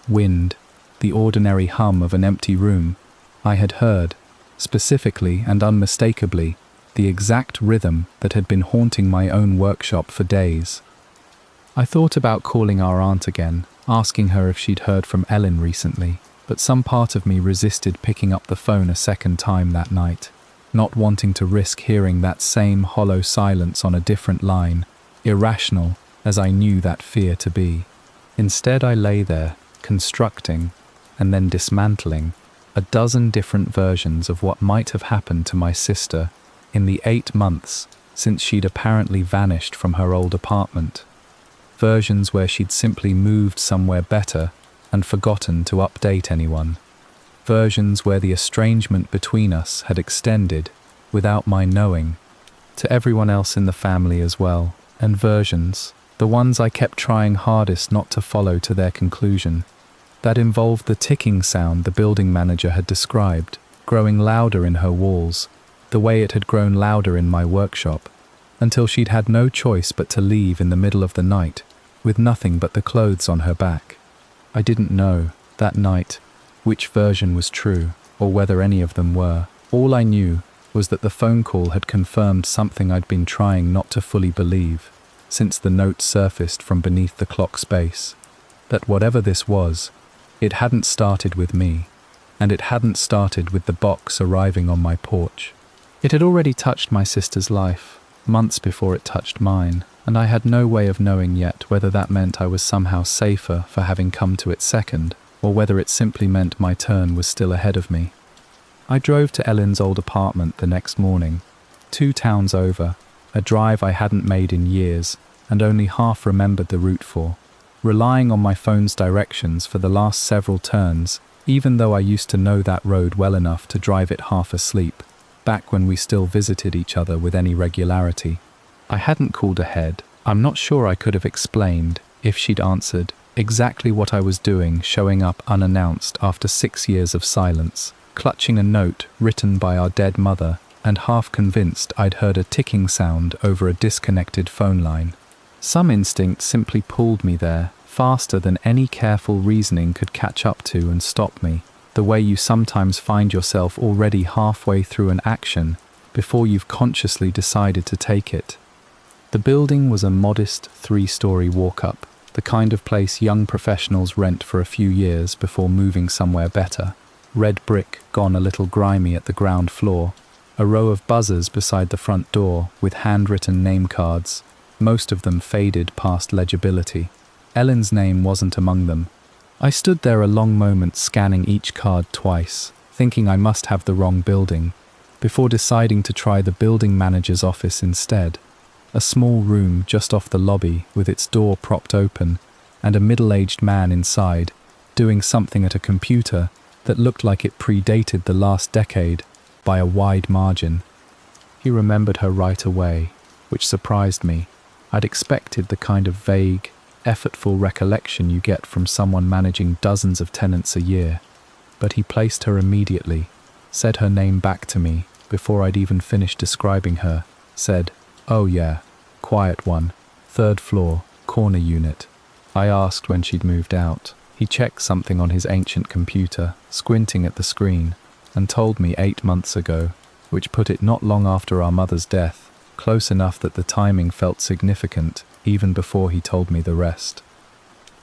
wind, the ordinary hum of an empty room, I had heard, specifically and unmistakably, the exact rhythm that had been haunting my own workshop for days. I thought about calling our aunt again, asking her if she'd heard from Ellen recently, but some part of me resisted picking up the phone a second time that night, not wanting to risk hearing that same hollow silence on a different line, irrational as I knew that fear to be. Instead, I lay there, constructing, and then dismantling, a dozen different versions of what might have happened to my sister in the 8 months since she'd apparently vanished from her old apartment. Versions where she'd simply moved somewhere better and forgotten to update anyone. Versions where the estrangement between us had extended, without my knowing, to everyone else in the family as well. And versions, the ones I kept trying hardest not to follow to their conclusion, that involved the ticking sound the building manager had described, growing louder in her walls, the way it had grown louder in my workshop, until she'd had no choice but to leave in the middle of the night, with nothing but the clothes on her back. I didn't know, that night, which version was true, or whether any of them were. All I knew was that the phone call had confirmed something I'd been trying not to fully believe, since the note surfaced from beneath the clock's base, that whatever this was, it hadn't started with me, and it hadn't started with the box arriving on my porch. It had already touched my sister's life, months before it touched mine, and I had no way of knowing yet whether that meant I was somehow safer for having come to it second, or whether it simply meant my turn was still ahead of me. I drove to Ellen's old apartment the next morning, 2 towns over, a drive I hadn't made in years and only half remembered the route for, relying on my phone's directions for the last several turns, even though I used to know that road well enough to drive it half asleep, back when we still visited each other with any regularity. I hadn't called ahead. I'm not sure I could have explained, if she'd answered, exactly what I was doing showing up unannounced after 6 years of silence, clutching a note written by our dead mother and half convinced I'd heard a ticking sound over a disconnected phone line. Some instinct simply pulled me there, faster than any careful reasoning could catch up to and stop me, the way you sometimes find yourself already halfway through an action before you've consciously decided to take it. The building was a modest 3-story walk-up, the kind of place young professionals rent for a few years before moving somewhere better. Red brick gone a little grimy at the ground floor, a row of buzzers beside the front door with handwritten name cards, most of them faded past legibility. Ellen's name wasn't among them. I stood there a long moment scanning each card twice, thinking I must have the wrong building, before deciding to try the building manager's office instead. A small room just off the lobby with its door propped open and a middle-aged man inside, doing something at a computer that looked like it predated the last decade by a wide margin. He remembered her right away, which surprised me. I'd expected the kind of vague, effortful recollection you get from someone managing dozens of tenants a year, but he placed her immediately, said her name back to me before I'd even finished describing her, said, "Oh yeah, quiet one, 3rd floor, corner unit." I asked when she'd moved out. He checked something on his ancient computer, squinting at the screen, and told me 8 months ago, which put it not long after our mother's death, close enough that the timing felt significant even before he told me the rest.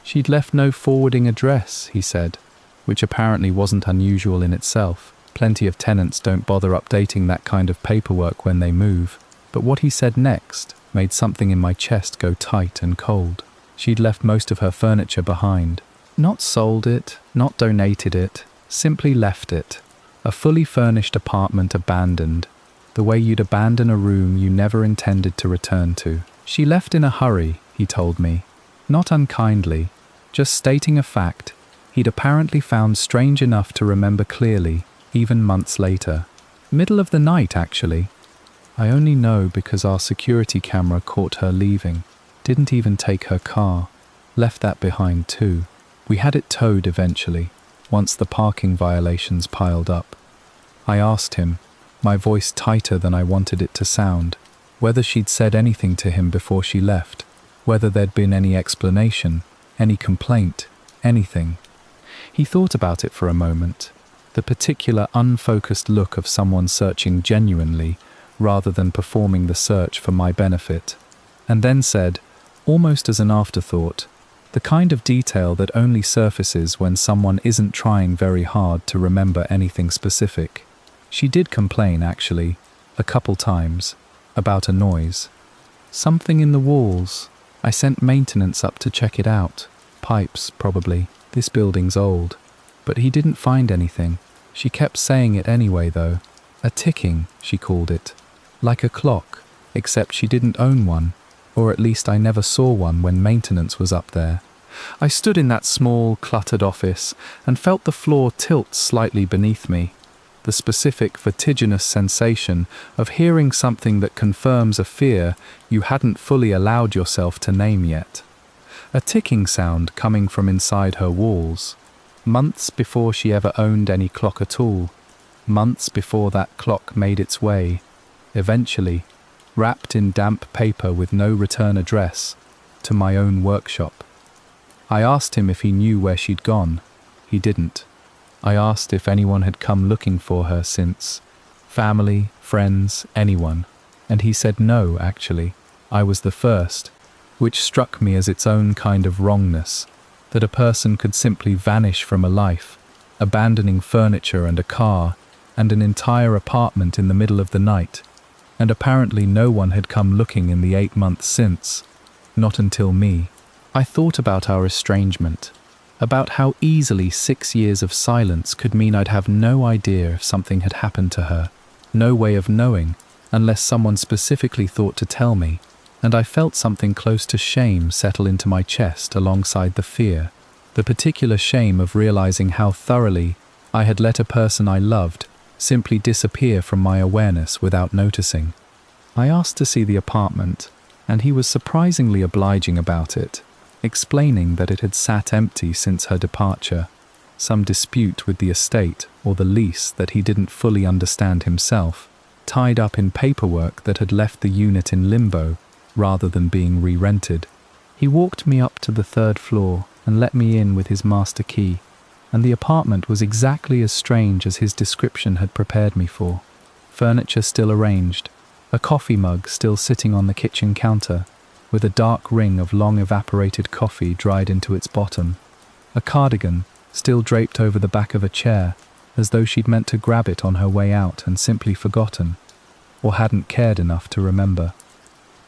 She'd left no forwarding address, he said, which apparently wasn't unusual in itself. Plenty of tenants don't bother updating that kind of paperwork when they move. But what he said next made something in my chest go tight and cold. She'd left most of her furniture behind. Not sold it, not donated it, simply left it. A fully furnished apartment abandoned, the way you'd abandon a room you never intended to return to. She left in a hurry, he told me. Not unkindly, just stating a fact he'd apparently found strange enough to remember clearly, even months later. Middle of the night, actually. I only know because our security camera caught her leaving. Didn't even take her car. Left that behind too. We had it towed eventually, once the parking violations piled up. I asked him, my voice tighter than I wanted it to sound, whether she'd said anything to him before she left, whether there'd been any explanation, any complaint, anything. He thought about it for a moment, the particular unfocused look of someone searching genuinely rather than performing the search for my benefit, and then said, almost as an afterthought, the kind of detail that only surfaces when someone isn't trying very hard to remember anything specific. She did complain, actually, a couple times, about a noise. Something in the walls. I sent maintenance up to check it out. Pipes, probably. This building's old. But he didn't find anything. She kept saying it anyway, though. A ticking, she called it. Like a clock, except she didn't own one. Or at least I never saw one when maintenance was up there. I stood in that small, cluttered office and felt the floor tilt slightly beneath me. The specific vertiginous sensation of hearing something that confirms a fear you hadn't fully allowed yourself to name yet. A ticking sound coming from inside her walls. Months before she ever owned any clock at all. Months before that clock made its way, eventually, wrapped in damp paper with no return address, to my own workshop. I asked him if he knew where she'd gone. He didn't. I asked if anyone had come looking for her since. Family, friends, anyone. And he said no, actually. I was the first, which struck me as its own kind of wrongness, that a person could simply vanish from a life, abandoning furniture and a car, and an entire apartment in the middle of the night, and apparently no one had come looking in the 8 months since, not until me. I thought about our estrangement, about how easily 6 years of silence could mean I'd have no idea if something had happened to her, no way of knowing, unless someone specifically thought to tell me, and I felt something close to shame settle into my chest alongside the fear, the particular shame of realizing how thoroughly I had let a person I loved simply disappear from my awareness without noticing. I asked to see the apartment, and he was surprisingly obliging about it, explaining that it had sat empty since her departure, some dispute with the estate or the lease that he didn't fully understand himself, tied up in paperwork that had left the unit in limbo rather than being re-rented. He walked me up to the 3rd floor and let me in with his master key, and the apartment was exactly as strange as his description had prepared me for. Furniture still arranged, a coffee mug still sitting on the kitchen counter, with a dark ring of long evaporated coffee dried into its bottom. A cardigan still draped over the back of a chair, as though she'd meant to grab it on her way out and simply forgotten, or hadn't cared enough to remember.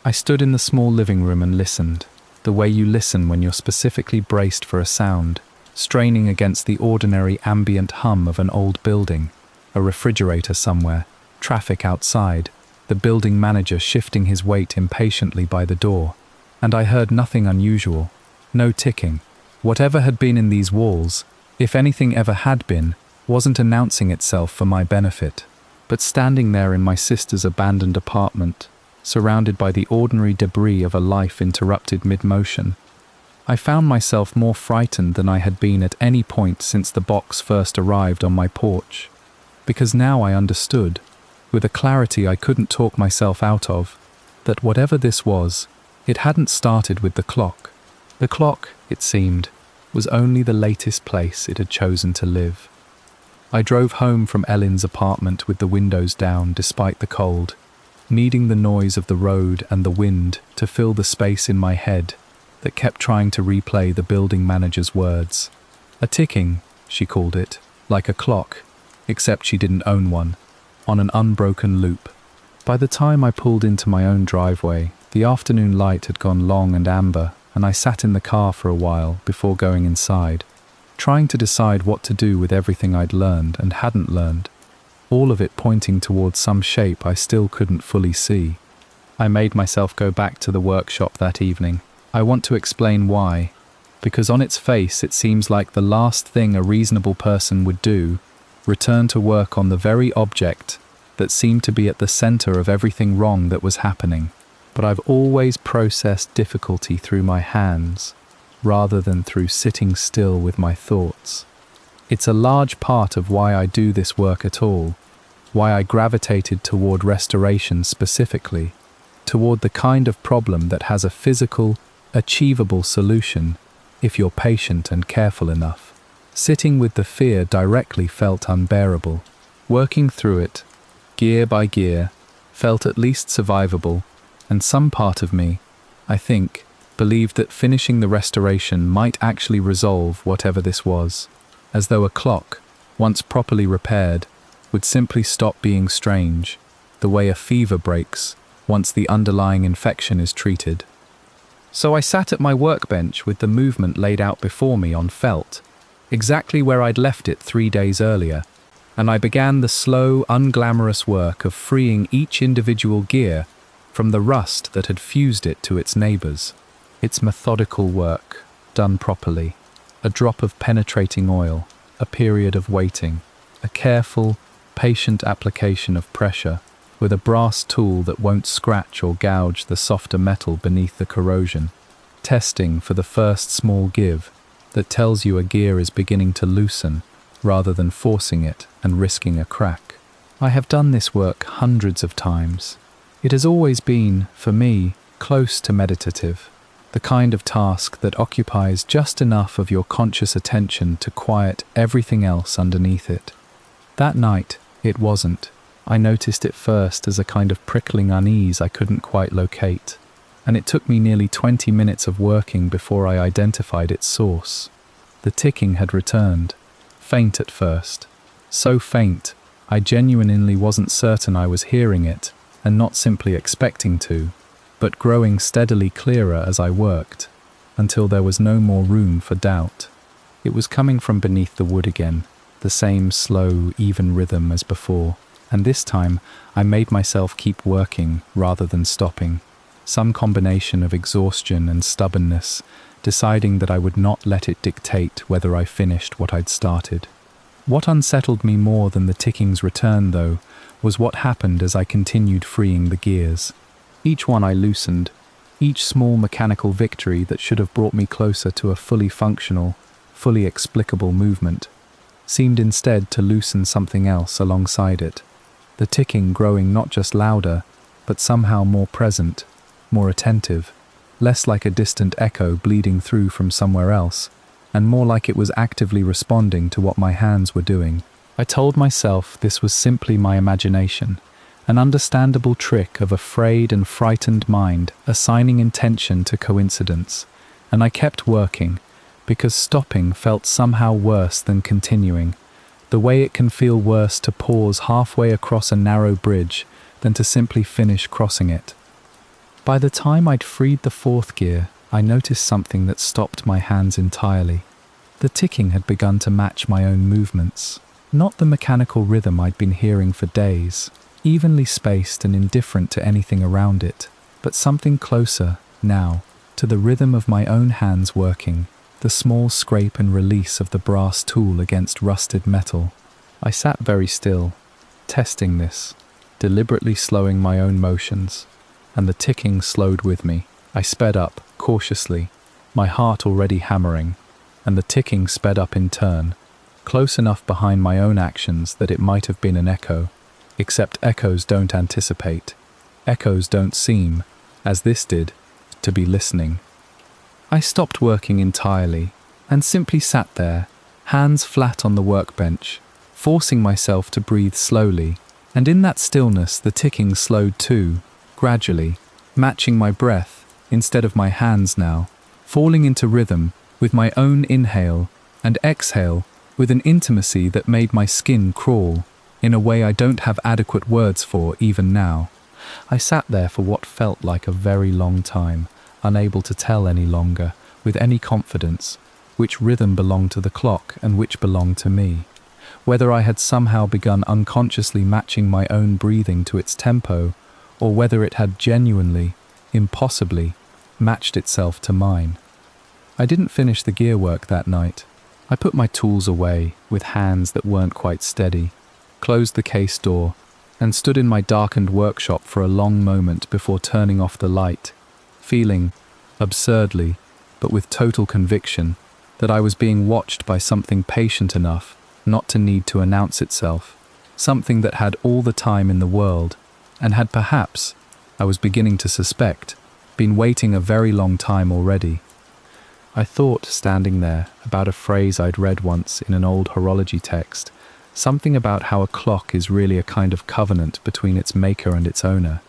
I stood in the small living room and listened, the way you listen when you're specifically braced for a sound, straining against the ordinary ambient hum of an old building, a refrigerator somewhere, traffic outside, the building manager shifting his weight impatiently by the door, and I heard nothing unusual, no ticking. Whatever had been in these walls, if anything ever had been, wasn't announcing itself for my benefit, but standing there in my sister's abandoned apartment, surrounded by the ordinary debris of a life interrupted mid-motion. I found myself more frightened than I had been at any point since the box first arrived on my porch, because now I understood, with a clarity I couldn't talk myself out of, that whatever this was, it hadn't started with the clock. The clock, it seemed, was only the latest place it had chosen to live. I drove home from Ellen's apartment with the windows down despite the cold, needing the noise of the road and the wind to fill the space in my head that kept trying to replay the building manager's words. A ticking, she called it, like a clock, except she didn't own one, on an unbroken loop. By the time I pulled into my own driveway, the afternoon light had gone long and amber, and I sat in the car for a while before going inside, trying to decide what to do with everything I'd learned and hadn't learned, all of it pointing towards some shape I still couldn't fully see. I made myself go back to the workshop that evening. I want to explain why, because on its face it seems like the last thing a reasonable person would do, return to work on the very object that seemed to be at the center of everything wrong that was happening. But I've always processed difficulty through my hands, rather than through sitting still with my thoughts. It's a large part of why I do this work at all, why I gravitated toward restoration specifically, toward the kind of problem that has a physical, achievable solution if you're patient and careful enough. Sitting with the fear directly felt unbearable. Working through it, gear by gear, felt at least survivable, and some part of me, I think, believed that finishing the restoration might actually resolve whatever this was, as though a clock, once properly repaired, would simply stop being strange, the way a fever breaks once the underlying infection is treated. So I sat at my workbench with the movement laid out before me on felt, exactly where I'd left it 3 days earlier, and I began the slow, unglamorous work of freeing each individual gear from the rust that had fused it to its neighbors. It's methodical work, done properly. A drop of penetrating oil, a period of waiting, a careful, patient application of pressure, with a brass tool that won't scratch or gouge the softer metal beneath the corrosion. Testing for the first small give that tells you a gear is beginning to loosen, rather than forcing it and risking a crack. I have done this work hundreds of times. It has always been, for me, close to meditative, the kind of task that occupies just enough of your conscious attention to quiet everything else underneath it. That night, it wasn't. I noticed it first as a kind of prickling unease I couldn't quite locate, and it took me nearly 20 minutes of working before I identified its source. The ticking had returned, faint at first, so faint I genuinely wasn't certain I was hearing it, and not simply expecting to, but growing steadily clearer as I worked, until there was no more room for doubt. It was coming from beneath the wood again, the same slow, even rhythm as before, and this time I made myself keep working rather than stopping, some combination of exhaustion and stubbornness, deciding that I would not let it dictate whether I finished what I'd started. What unsettled me more than the ticking's return, though, was what happened as I continued freeing the gears. Each one I loosened, each small mechanical victory that should have brought me closer to a fully functional, fully explicable movement, seemed instead to loosen something else alongside it, the ticking growing not just louder, but somehow more present, more attentive, less like a distant echo bleeding through from somewhere else, and more like it was actively responding to what my hands were doing. I told myself this was simply my imagination, an understandable trick of a frayed and frightened mind assigning intention to coincidence, and I kept working, because stopping felt somehow worse than continuing, the way it can feel worse to pause halfway across a narrow bridge than to simply finish crossing it. By the time I'd freed the 4th gear, I noticed something that stopped my hands entirely. The ticking had begun to match my own movements, not the mechanical rhythm I'd been hearing for days, evenly spaced and indifferent to anything around it, but something closer, now, to the rhythm of my own hands working, the small scrape and release of the brass tool against rusted metal. I sat very still, testing this, deliberately slowing my own motions, and the ticking slowed with me. I sped up, cautiously, my heart already hammering, and the ticking sped up in turn, close enough behind my own actions that it might have been an echo. Except echoes don't anticipate. Echoes don't seem, as this did, to be listening. I stopped working entirely, and simply sat there, hands flat on the workbench, forcing myself to breathe slowly, and in that stillness the ticking slowed too, gradually, matching my breath instead of my hands now, falling into rhythm with my own inhale and exhale with an intimacy that made my skin crawl in a way I don't have adequate words for even now. I sat there for what felt like a very long time, unable to tell any longer, with any confidence, which rhythm belonged to the clock and which belonged to me. Whether I had somehow begun unconsciously matching my own breathing to its tempo, or whether it had genuinely, impossibly, matched itself to mine. I didn't finish the gearwork that night. I put my tools away with hands that weren't quite steady, closed the case door, and stood in my darkened workshop for a long moment before turning off the light, feeling, absurdly, but with total conviction, that I was being watched by something patient enough not to need to announce itself, something that had all the time in the world, and had perhaps, I was beginning to suspect, been waiting a very long time already. I thought, standing there, about a phrase I'd read once in an old horology text, something about how a clock is really a kind of covenant between its maker and its owner,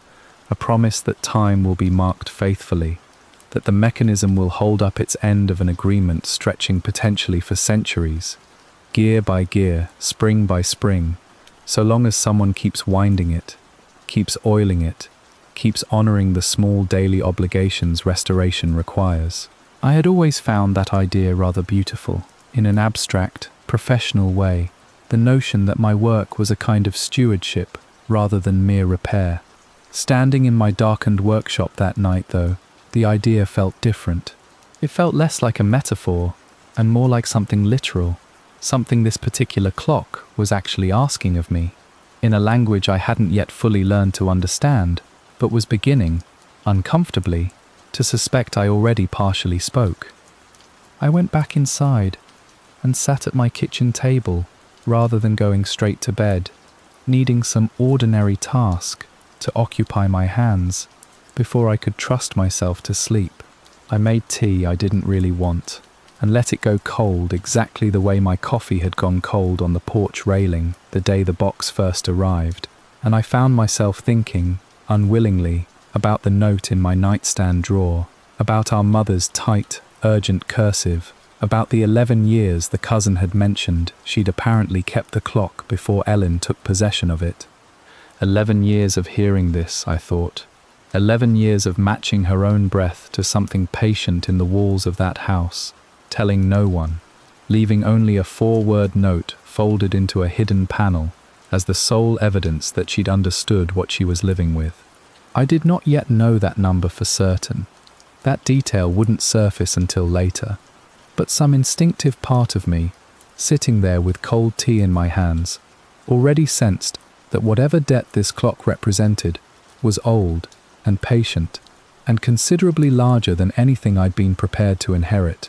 a promise that time will be marked faithfully, that the mechanism will hold up its end of an agreement stretching potentially for centuries, gear by gear, spring by spring, so long as someone keeps winding it, keeps oiling it, keeps honoring the small daily obligations restoration requires. I had always found that idea rather beautiful, in an abstract, professional way, the notion that my work was a kind of stewardship rather than mere repair. Standing in my darkened workshop that night, though, the idea felt different. It felt less like a metaphor and more like something literal, something this particular clock was actually asking of me, in a language I hadn't yet fully learned to understand, but was beginning, uncomfortably, to suspect I already partially spoke. I went back inside and sat at my kitchen table rather than going straight to bed, needing some ordinary task to occupy my hands before I could trust myself to sleep. I made tea I didn't really want and let it go cold exactly the way my coffee had gone cold on the porch railing the day the box first arrived, and I found myself thinking, unwillingly, about the note in my nightstand drawer, about our mother's tight, urgent cursive, about the 11 years the cousin had mentioned she'd apparently kept the clock before Ellen took possession of it. 11 years of hearing this, I thought. 11 years of matching her own breath to something patient in the walls of that house, telling no one, leaving only a 4-word note folded into a hidden panel as the sole evidence that she'd understood what she was living with. I did not yet know that number for certain. That detail wouldn't surface until later. But some instinctive part of me, sitting there with cold tea in my hands, already sensed that whatever debt this clock represented was old and patient and considerably larger than anything I'd been prepared to inherit.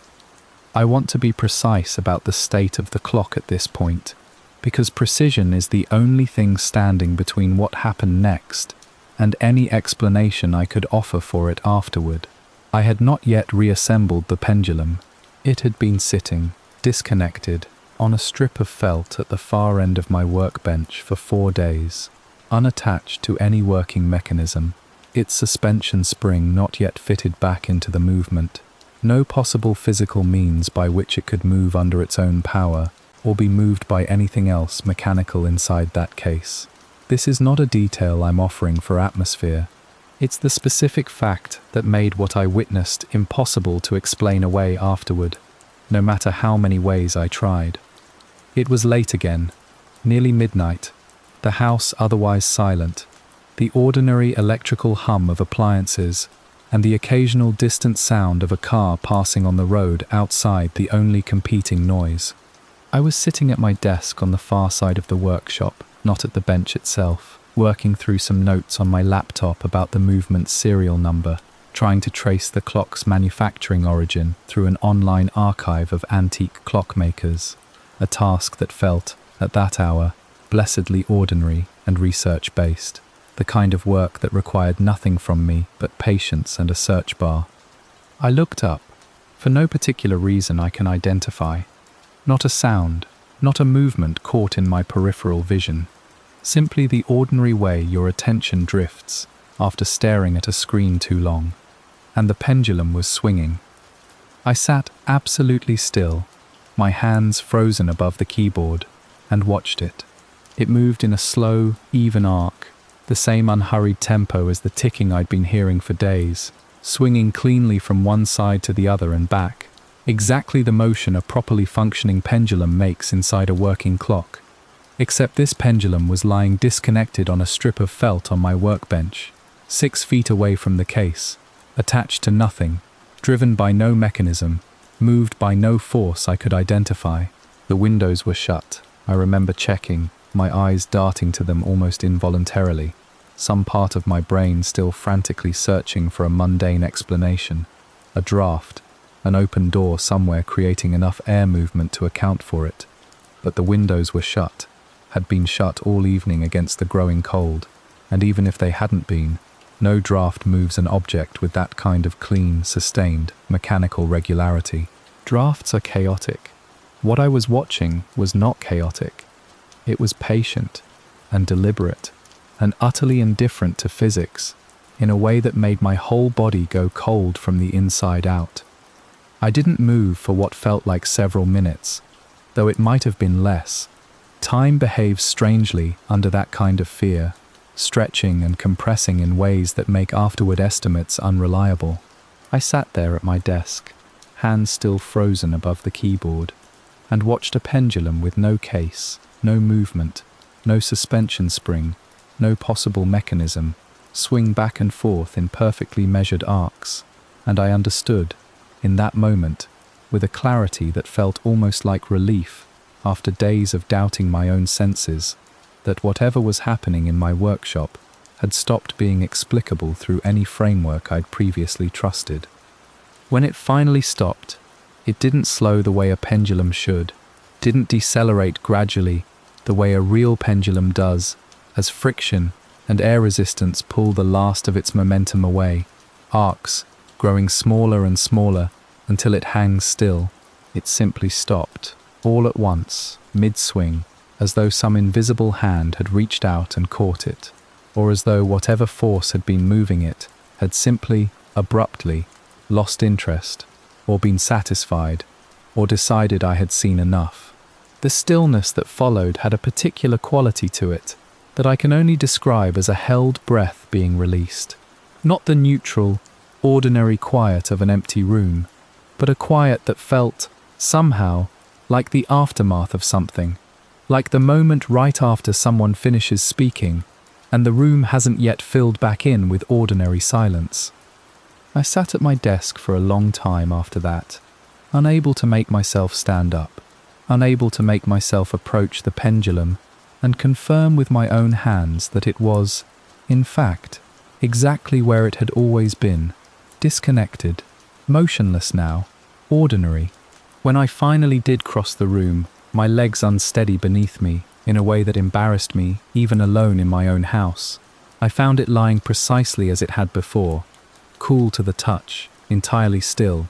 I want to be precise about the state of the clock at this point, because precision is the only thing standing between what happened next and any explanation I could offer for it afterward. I had not yet reassembled the pendulum. It had been sitting, disconnected, on a strip of felt at the far end of my workbench for 4 days, unattached to any working mechanism, its suspension spring not yet fitted back into the movement, no possible physical means by which it could move under its own power, or be moved by anything else mechanical inside that case. This is not a detail I'm offering for atmosphere. It's the specific fact that made what I witnessed impossible to explain away afterward, no matter how many ways I tried. It was late again, nearly midnight, the house otherwise silent, the ordinary electrical hum of appliances, and the occasional distant sound of a car passing on the road outside the only competing noise. I was sitting at my desk on the far side of the workshop, not at the bench itself, working through some notes on my laptop about the movement's serial number, trying to trace the clock's manufacturing origin through an online archive of antique clockmakers, a task that felt, at that hour, blessedly ordinary and research-based, the kind of work that required nothing from me but patience and a search bar. I looked up, for no particular reason I can identify. Not a sound, not a movement caught in my peripheral vision. Simply the ordinary way your attention drifts after staring at a screen too long. And the pendulum was swinging. I sat absolutely still, my hands frozen above the keyboard, and watched it. It moved in a slow, even arc, the same unhurried tempo as the ticking I'd been hearing for days, swinging cleanly from one side to the other and back, exactly the motion a properly functioning pendulum makes inside a working clock. Except this pendulum was lying disconnected on a strip of felt on my workbench, 6 feet away from the case, attached to nothing, driven by no mechanism, moved by no force I could identify. The windows were shut. I remember checking, my eyes darting to them almost involuntarily, some part of my brain still frantically searching for a mundane explanation, a draft, an open door somewhere creating enough air movement to account for it. But the windows were shut, had been shut all evening against the growing cold, and even if they hadn't been, no draft moves an object with that kind of clean, sustained, mechanical regularity. Drafts are chaotic. What I was watching was not chaotic. It was patient and deliberate and utterly indifferent to physics in a way that made my whole body go cold from the inside out. I didn't move for what felt like several minutes, though it might have been less. Time behaves strangely under that kind of fear, stretching and compressing in ways that make afterward estimates unreliable. I sat there at my desk, hands still frozen above the keyboard, and watched a pendulum with no case, no movement, no suspension spring, no possible mechanism, swing back and forth in perfectly measured arcs, and I understood, in that moment, with a clarity that felt almost like relief after days of doubting my own senses, that whatever was happening in my workshop had stopped being explicable through any framework I'd previously trusted. When it finally stopped, it didn't slow the way a pendulum should, didn't decelerate gradually the way a real pendulum does, as friction and air resistance pull the last of its momentum away, arcs growing smaller and smaller until it hangs still. It simply stopped, all at once, mid-swing, as though some invisible hand had reached out and caught it, or as though whatever force had been moving it had simply, abruptly, lost interest, or been satisfied, or decided I had seen enough. The stillness that followed had a particular quality to it that I can only describe as a held breath being released. Not the neutral, ordinary quiet of an empty room, but a quiet that felt, somehow, like the aftermath of something, like the moment right after someone finishes speaking and the room hasn't yet filled back in with ordinary silence. I sat at my desk for a long time after that, unable to make myself stand up, unable to make myself approach the pendulum and confirm with my own hands that it was, in fact, exactly where it had always been, disconnected, motionless now, ordinary. When I finally did cross the room, my legs unsteady beneath me in a way that embarrassed me even alone in my own house, I found it lying precisely as it had before, cool to the touch, entirely still,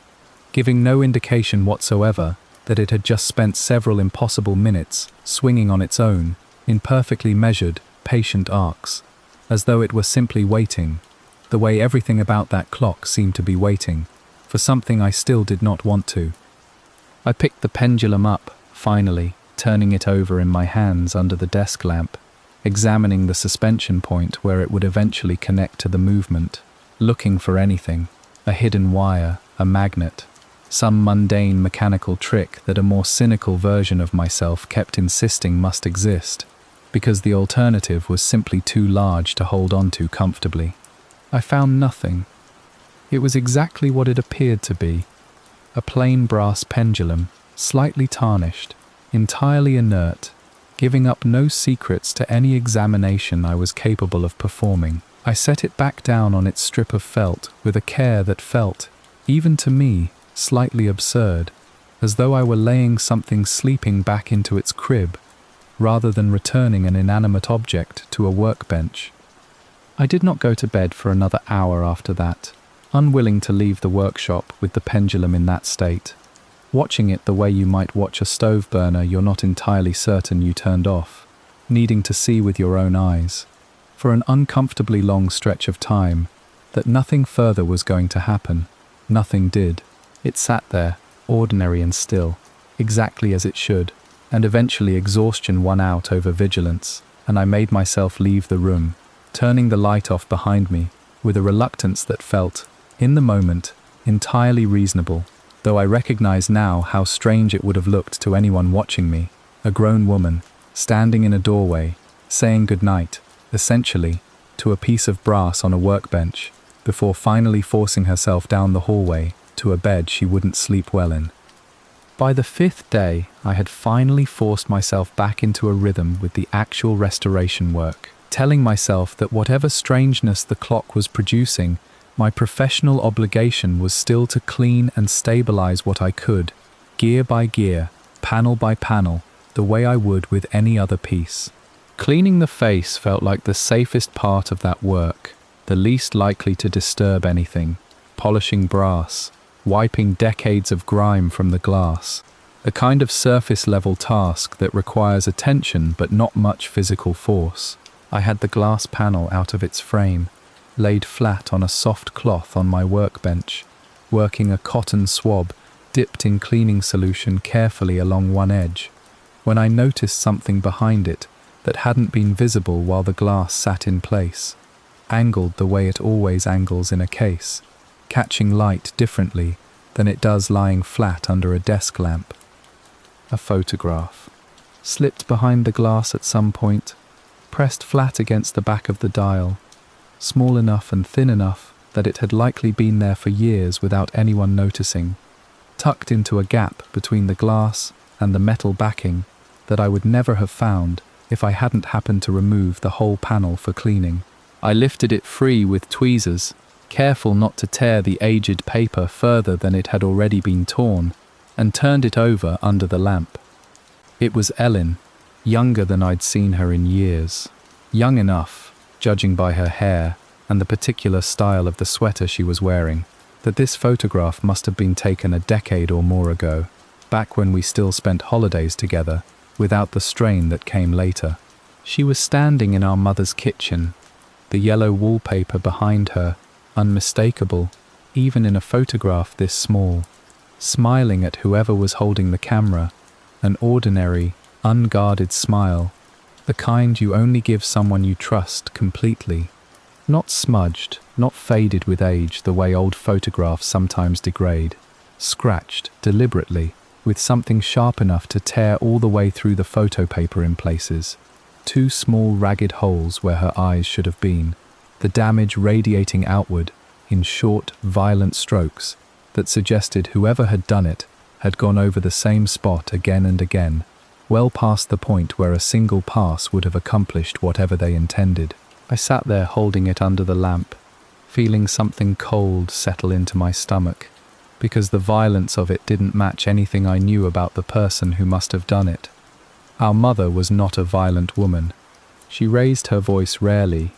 giving no indication whatsoever that it had just spent several impossible minutes swinging on its own in perfectly measured, patient arcs, as though it were simply waiting, the way everything about that clock seemed to be waiting, for something I still did not want to. I picked the pendulum up, finally, turning it over in my hands under the desk lamp, examining the suspension point where it would eventually connect to the movement, looking for anything, a hidden wire, a magnet, some mundane mechanical trick that a more cynical version of myself kept insisting must exist, because the alternative was simply too large to hold on to comfortably. I found nothing. It was exactly what it appeared to be, a plain brass pendulum, slightly tarnished, entirely inert, giving up no secrets to any examination I was capable of performing. I set it back down on its strip of felt with a care that felt, even to me, slightly absurd, as though I were laying something sleeping back into its crib, rather than returning an inanimate object to a workbench. I did not go to bed for another hour after that, unwilling to leave the workshop with the pendulum in that state. watching it the way you might watch a stove burner you're not entirely certain you turned off, needing to see with your own eyes, for an uncomfortably long stretch of time, that nothing further was going to happen. Nothing did. It sat there, ordinary and still, exactly as it should, and eventually exhaustion won out over vigilance, and I made myself leave the room, turning the light off behind me, with a reluctance that felt, in the moment, entirely reasonable, though I recognize now how strange it would have looked to anyone watching me, a grown woman, standing in a doorway, saying goodnight, essentially, to a piece of brass on a workbench, before finally forcing herself down the hallway to a bed she wouldn't sleep well in. By the 5th day, I had finally forced myself back into a rhythm with the actual restoration work, telling myself that whatever strangeness the clock was producing, my professional obligation was still to clean and stabilize what I could, gear by gear, panel by panel, the way I would with any other piece. Cleaning the face felt like the safest part of that work, the least likely to disturb anything. Polishing brass, wiping decades of grime from the glass, a kind of surface-level task that requires attention but not much physical force. I had the glass panel out of its frame, laid flat on a soft cloth on my workbench, working a cotton swab dipped in cleaning solution carefully along one edge, when I noticed something behind it that hadn't been visible while the glass sat in place, angled the way it always angles in a case, catching light differently than it does lying flat under a desk lamp. A photograph, slipped behind the glass at some point, pressed flat against the back of the dial, small enough and thin enough that it had likely been there for years without anyone noticing, tucked into a gap between the glass and the metal backing that I would never have found if I hadn't happened to remove the whole panel for cleaning. I lifted it free with tweezers, careful not to tear the aged paper further than it had already been torn, and turned it over under the lamp. It was Ellen, younger than I'd seen her in years. Young enough, judging by her hair and the particular style of the sweater she was wearing, that this photograph must have been taken a decade or more ago, back when we still spent holidays together, without the strain that came later. She was standing in our mother's kitchen, the yellow wallpaper behind her, unmistakable, even in a photograph this small, smiling at whoever was holding the camera, an ordinary, unguarded smile, the kind you only give someone you trust completely, not smudged, not faded with age the way old photographs sometimes degrade, scratched deliberately with something sharp enough to tear all the way through the photo paper in places, 2 small ragged holes where her eyes should have been, the damage radiating outward in short, violent strokes that suggested whoever had done it had gone over the same spot again and again, well past the point where a single pass would have accomplished whatever they intended. I sat there holding it under the lamp, feeling something cold settle into my stomach, because the violence of it didn't match anything I knew about the person who must have done it. Our mother was not a violent woman. She raised her voice rarely,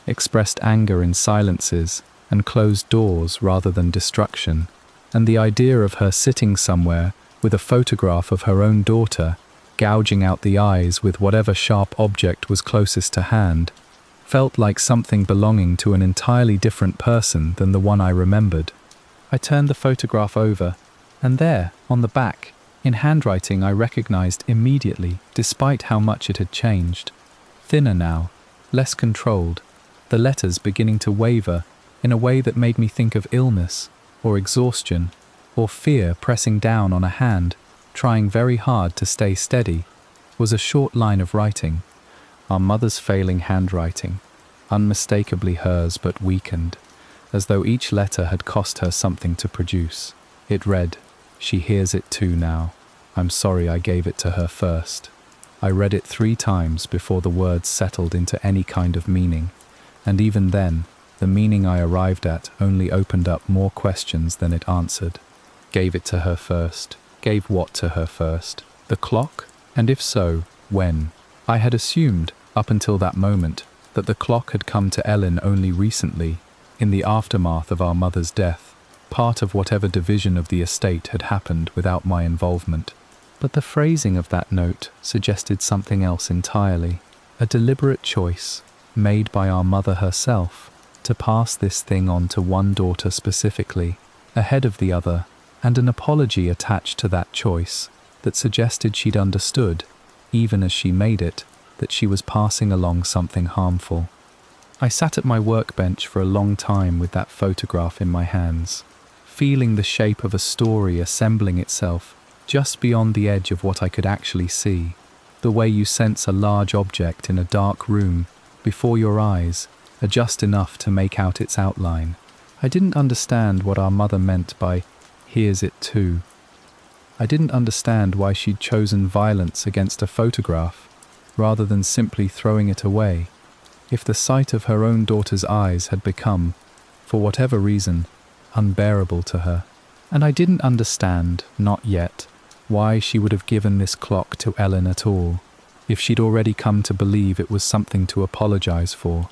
expressed anger in silences, and closed doors rather than destruction, and the idea of her sitting somewhere with a photograph of her own daughter, gouging out the eyes with whatever sharp object was closest to hand, felt like something belonging to an entirely different person than the one I remembered. I turned the photograph over, and there, on the back, in handwriting I recognized immediately, despite how much it had changed. Thinner now, less controlled, the letters beginning to waver in a way that made me think of illness, or exhaustion, or fear pressing down on a hand, trying very hard to stay steady, was a short line of writing. Our mother's failing handwriting, unmistakably hers but weakened, as though each letter had cost her something to produce. It read, "She hears it too now. I'm sorry I gave it to her first." I read it 3 times before the words settled into any kind of meaning, and even then, the meaning I arrived at only opened up more questions than it answered. Gave it to her first. Gave what to her first? The clock? And if so, when? I had assumed, up until that moment, that the clock had come to Ellen only recently, in the aftermath of our mother's death, part of whatever division of the estate had happened without my involvement. But the phrasing of that note suggested something else entirely, a deliberate choice made by our mother herself to pass this thing on to one daughter specifically, ahead of the other, and an apology attached to that choice that suggested she'd understood, even as she made it, that she was passing along something harmful. I sat at my workbench for a long time with that photograph in my hands, feeling the shape of a story assembling itself just beyond the edge of what I could actually see, the way you sense a large object in a dark room before your eyes are just enough to make out its outline. I didn't understand what our mother meant by, "Here's it too." I didn't understand why she'd chosen violence against a photograph rather than simply throwing it away, if the sight of her own daughter's eyes had become, for whatever reason, unbearable to her. And I didn't understand, not yet, why she would have given this clock to Ellen at all, if she'd already come to believe it was something to apologize for.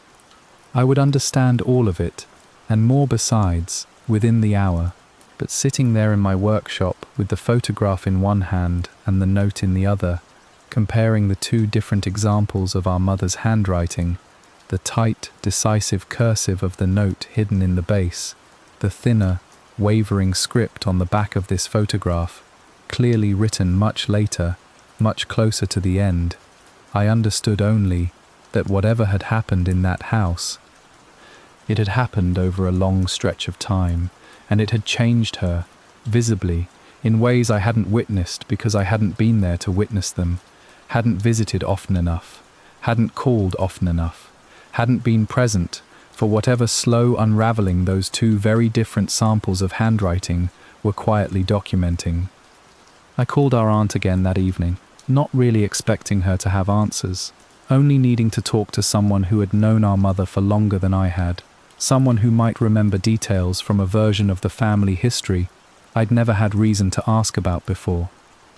I would understand all of it, and more besides, within the hour, but sitting there in my workshop with the photograph in one hand and the note in the other, comparing the two different examples of our mother's handwriting, the tight, decisive cursive of the note hidden in the base, the thinner, wavering script on the back of this photograph, clearly written much later, much closer to the end, I understood only that whatever had happened in that house, it had happened over a long stretch of time, and it had changed her, visibly, in ways I hadn't witnessed because I hadn't been there to witness them, hadn't visited often enough, hadn't called often enough, hadn't been present for whatever slow unraveling those two very different samples of handwriting were quietly documenting. I called our aunt again that evening, not really expecting her to have answers, only needing to talk to someone who had known our mother for longer than I had, someone who might remember details from a version of the family history I'd never had reason to ask about before.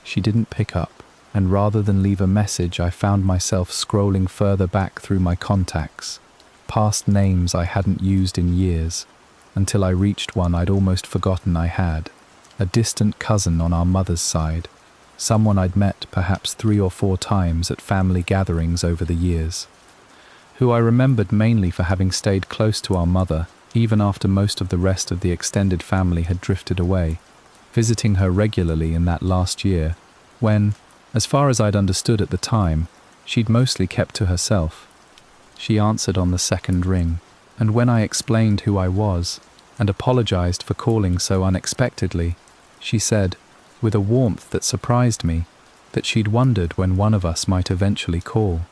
She didn't pick up, and rather than leave a message, I found myself scrolling further back through my contacts, past names I hadn't used in years, until I reached one I'd almost forgotten I had, a distant cousin on our mother's side, someone I'd met perhaps 3 or 4 times at family gatherings over the years, who I remembered mainly for having stayed close to our mother even after most of the rest of the extended family had drifted away, visiting her regularly in that last year, when, as far as I'd understood at the time, she'd mostly kept to herself. She answered on the second ring, and when I explained who I was, and apologized for calling so unexpectedly, she said, with a warmth that surprised me, that she'd wondered when one of us might eventually call.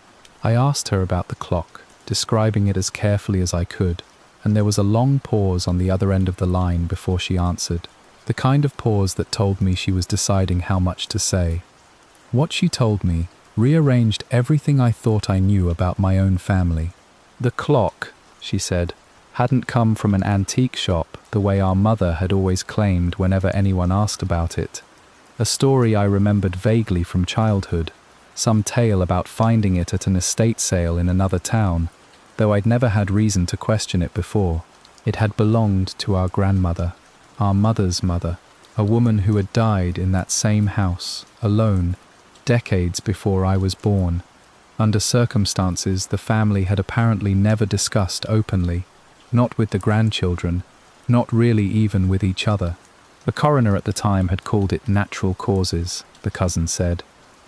I asked her about the clock, describing it as carefully as I could, and there was a long pause on the other end of the line before she answered, the kind of pause that told me she was deciding how much to say. What she told me rearranged everything I thought I knew about my own family. The clock, she said, hadn't come from an antique shop the way our mother had always claimed whenever anyone asked about it. A story I remembered vaguely from childhood, some tale about finding it at an estate sale in another town, though I'd never had reason to question it before. It had belonged to our grandmother, our mother's mother, a woman who had died in that same house, alone, decades before I was born, under circumstances the family had apparently never discussed openly, not with the grandchildren, not really even with each other. The coroner at the time had called it natural causes, the cousin said,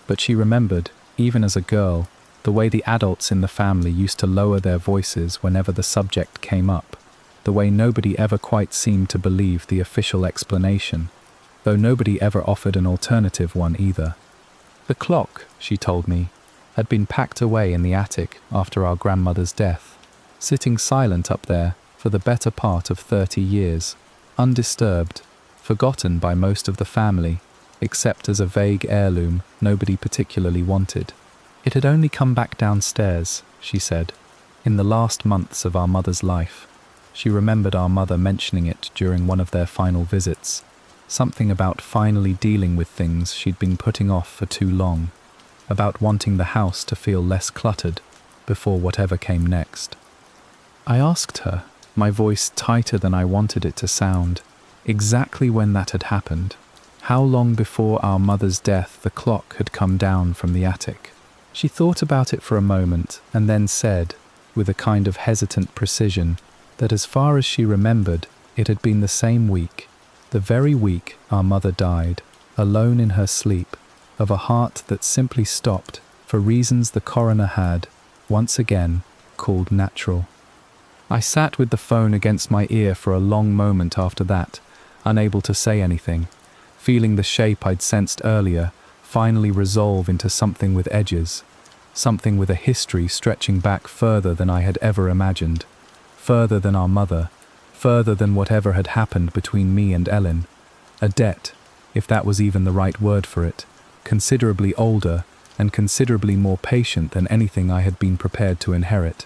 but she remembered, even as a girl, the way the adults in the family used to lower their voices whenever the subject came up, the way nobody ever quite seemed to believe the official explanation, though nobody ever offered an alternative one either. The clock, she told me, had been packed away in the attic after our grandmother's death, sitting silent up there for the better part of 30 years, undisturbed, forgotten by most of the family, except as a vague heirloom nobody particularly wanted. It had only come back downstairs, she said, in the last months of our mother's life. She remembered our mother mentioning it during one of their final visits, something about finally dealing with things she'd been putting off for too long, about wanting the house to feel less cluttered before whatever came next. I asked her, my voice tighter than I wanted it to sound, exactly when that had happened. How long before our mother's death the clock had come down from the attic. She thought about it for a moment and then said, with a kind of hesitant precision, that as far as she remembered, it had been the same week, the very week our mother died, alone in her sleep, of a heart that simply stopped for reasons the coroner had, once again, called natural. I sat with the phone against my ear for a long moment after that, unable to say anything, feeling the shape I'd sensed earlier finally resolve into something with edges, something with a history stretching back further than I had ever imagined, further than our mother, further than whatever had happened between me and Ellen. A debt, if that was even the right word for it, considerably older and considerably more patient than anything I had been prepared to inherit.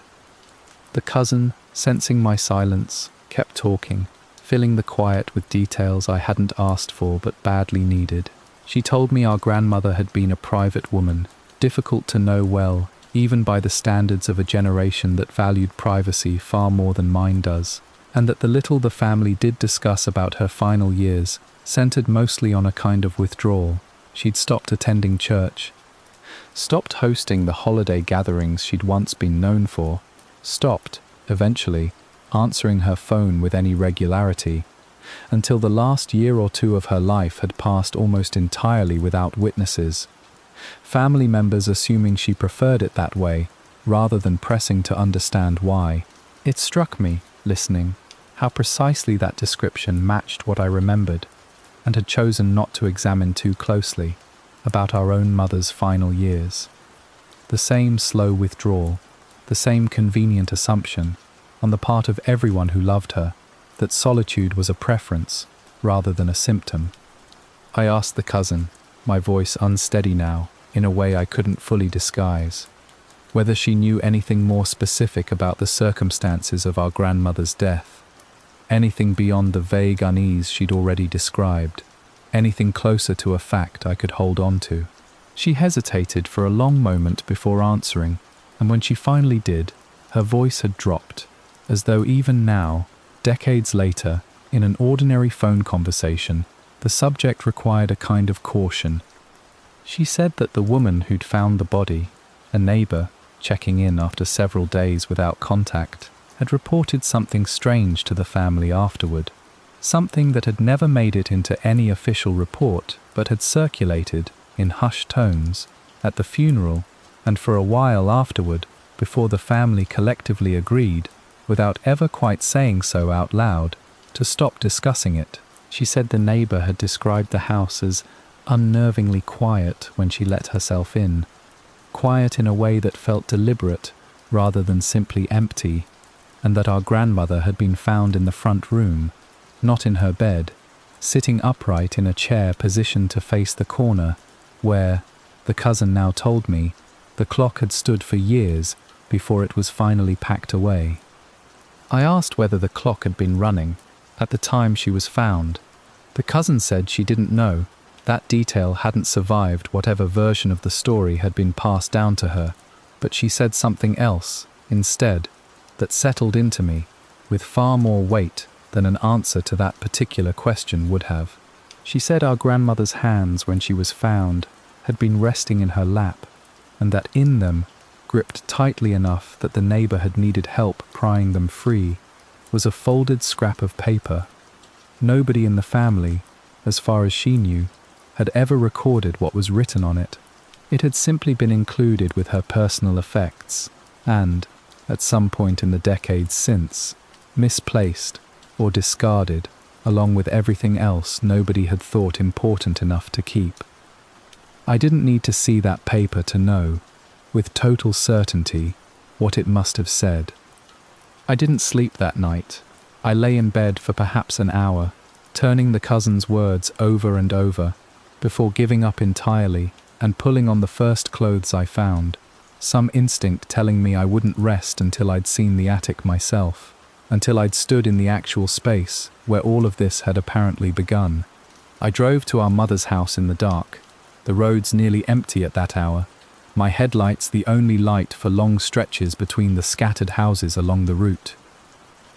The cousin, sensing my silence, kept talking, filling the quiet with details I hadn't asked for but badly needed. She told me our grandmother had been a private woman, difficult to know well, even by the standards of a generation that valued privacy far more than mine does, and that the little the family did discuss about her final years centered mostly on a kind of withdrawal. She'd stopped attending church, stopped hosting the holiday gatherings she'd once been known for, stopped, eventually, answering her phone with any regularity, until the last year or two of her life had passed almost entirely without witnesses, family members assuming she preferred it that way, rather than pressing to understand why. It struck me, listening, how precisely that description matched what I remembered, and had chosen not to examine too closely, about our own mother's final years. The same slow withdrawal, the same convenient assumption, on the part of everyone who loved her, that solitude was a preference rather than a symptom. I asked the cousin, my voice unsteady now, in a way I couldn't fully disguise, whether she knew anything more specific about the circumstances of our grandmother's death, anything beyond the vague unease she'd already described, anything closer to a fact I could hold on to. She hesitated for a long moment before answering, and when she finally did, her voice had dropped, as though even now, decades later, in an ordinary phone conversation, the subject required a kind of caution. She said that the woman who'd found the body, a neighbor, checking in after several days without contact, had reported something strange to the family afterward, something that had never made it into any official report but had circulated, in hushed tones, at the funeral and for a while afterward, before the family collectively agreed, without ever quite saying so out loud, to stop discussing it. She said the neighbor had described the house as unnervingly quiet when she let herself in, quiet in a way that felt deliberate rather than simply empty, and that our grandmother had been found in the front room, not in her bed, sitting upright in a chair positioned to face the corner, where, the cousin now told me, the clock had stood for years before it was finally packed away. I asked whether the clock had been running at the time she was found. The cousin said she didn't know. That detail hadn't survived whatever version of the story had been passed down to her, but she said something else, instead, that settled into me, with far more weight than an answer to that particular question would have. She said our grandmother's hands, when she was found, had been resting in her lap, and that in them, gripped tightly enough that the neighbor had needed help prying them free, was a folded scrap of paper. Nobody in the family, as far as she knew, had ever recorded what was written on it. It had simply been included with her personal effects, and, at some point in the decades since, misplaced or discarded, along with everything else nobody had thought important enough to keep. I didn't need to see that paper to know, with total certainty, what it must have said. I didn't sleep that night. I lay in bed for perhaps an hour, turning the cousin's words over and over, before giving up entirely and pulling on the first clothes I found, some instinct telling me I wouldn't rest until I'd seen the attic myself, until I'd stood in the actual space where all of this had apparently begun. I drove to our mother's house in the dark, the roads nearly empty at that hour, my headlights the only light for long stretches between the scattered houses along the route.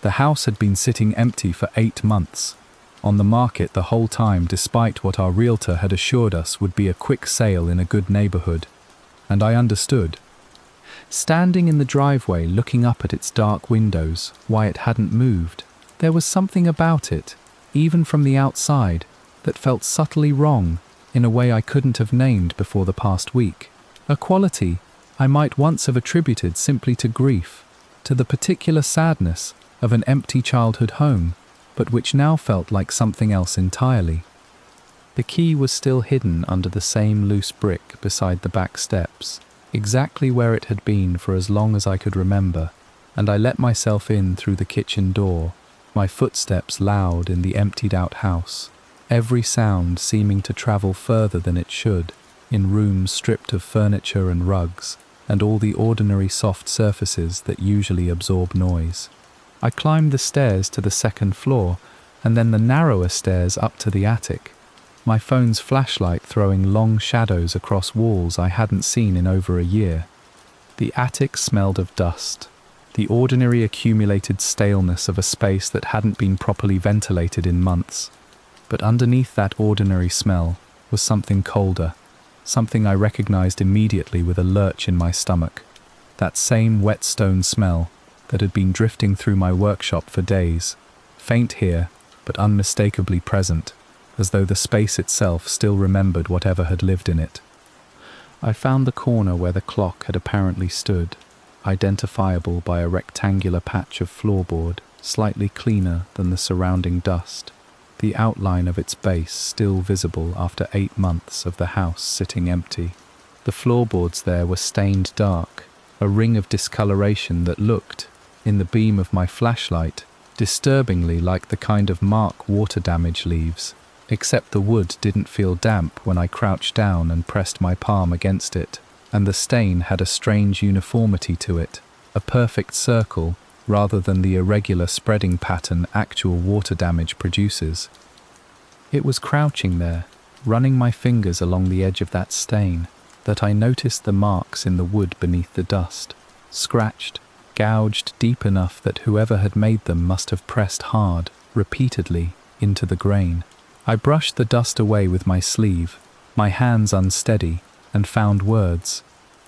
The house had been sitting empty for 8 months, on the market the whole time despite what our realtor had assured us would be a quick sale in a good neighborhood. And I understood. Standing in the driveway looking up at its dark windows, why it hadn't moved, there was something about it, even from the outside, that felt subtly wrong in a way I couldn't have named before the past week. A quality I might once have attributed simply to grief, to the particular sadness of an empty childhood home, but which now felt like something else entirely. The key was still hidden under the same loose brick beside the back steps, exactly where it had been for as long as I could remember, and I let myself in through the kitchen door, my footsteps loud in the emptied-out house, every sound seeming to travel further than it should, in rooms stripped of furniture and rugs, and all the ordinary soft surfaces that usually absorb noise. I climbed the stairs to the second floor, and then the narrower stairs up to the attic, my phone's flashlight throwing long shadows across walls I hadn't seen in over a year. The attic smelled of dust, the ordinary accumulated staleness of a space that hadn't been properly ventilated in months. But underneath that ordinary smell was something colder, something I recognized immediately with a lurch in my stomach, that same wet stone smell that had been drifting through my workshop for days, faint here, but unmistakably present, as though the space itself still remembered whatever had lived in it. I found the corner where the clock had apparently stood, identifiable by a rectangular patch of floorboard, slightly cleaner than the surrounding dust, the outline of its base still visible after 8 months of the house sitting empty. The floorboards there were stained dark, a ring of discoloration that looked, in the beam of my flashlight, disturbingly like the kind of mark water damage leaves, except the wood didn't feel damp when I crouched down and pressed my palm against it, and the stain had a strange uniformity to it, a perfect circle rather than the irregular spreading pattern actual water damage produces. It was crouching there, running my fingers along the edge of that stain, that I noticed the marks in the wood beneath the dust, scratched, gouged deep enough that whoever had made them must have pressed hard, repeatedly, into the grain. I brushed the dust away with my sleeve, my hands unsteady, and found words.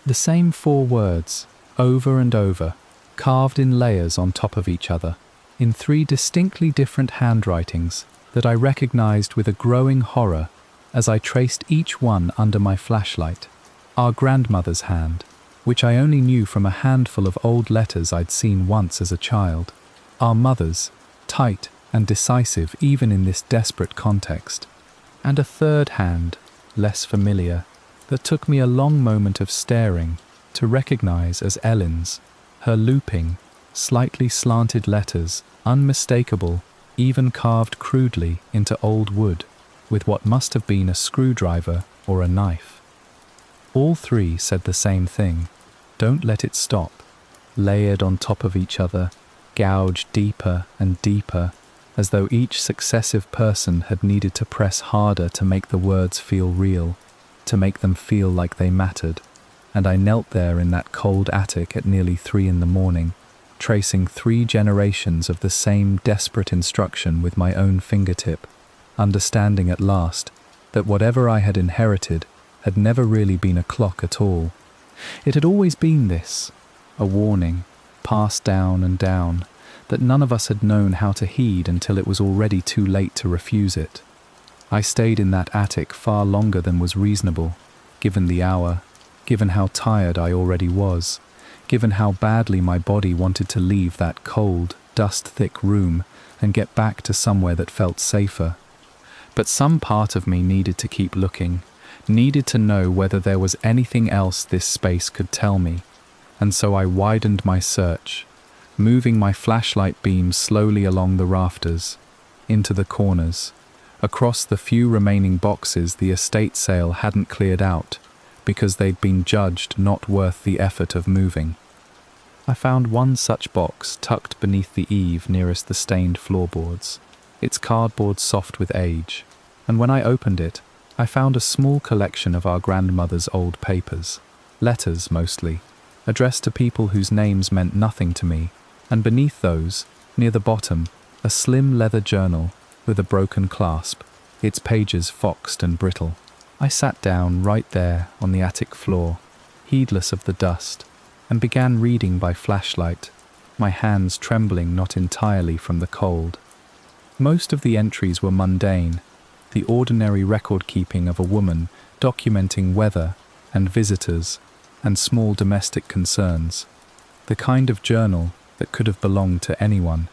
The same 4 words, over and over, carved in layers on top of each other, in 3 distinctly different handwritings that I recognized with a growing horror as I traced each one under my flashlight. Our grandmother's hand, which I only knew from a handful of old letters I'd seen once as a child. Our mother's, tight and decisive even in this desperate context. And a third hand, less familiar, that took me a long moment of staring to recognize as Ellen's, her looping, slightly slanted letters, unmistakable, even carved crudely into old wood, with what must have been a screwdriver or a knife. All 3 said the same thing: don't let it stop, layered on top of each other, gouged deeper and deeper, as though each successive person had needed to press harder to make the words feel real, to make them feel like they mattered. And I knelt there in that cold attic at nearly 3 in the morning, tracing 3 generations of the same desperate instruction with my own fingertip, understanding at last that whatever I had inherited had never really been a clock at all. It had always been this, a warning, passed down and down, that none of us had known how to heed until it was already too late to refuse it. I stayed in that attic far longer than was reasonable, given the hour, given how tired I already was, given how badly my body wanted to leave that cold, dust-thick room and get back to somewhere that felt safer. But some part of me needed to keep looking, needed to know whether there was anything else this space could tell me, and so I widened my search, moving my flashlight beam slowly along the rafters, into the corners, across the few remaining boxes the estate sale hadn't cleared out, because they'd been judged not worth the effort of moving. I found one such box tucked beneath the eave nearest the stained floorboards, its cardboard soft with age, and when I opened it, I found a small collection of our grandmother's old papers, letters mostly, addressed to people whose names meant nothing to me, and beneath those, near the bottom, a slim leather journal, with a broken clasp, its pages foxed and brittle. I sat down right there on the attic floor, heedless of the dust, and began reading by flashlight, my hands trembling not entirely from the cold. Most of the entries were mundane, the ordinary record-keeping of a woman documenting weather and visitors and small domestic concerns, the kind of journal that could have belonged to anyone.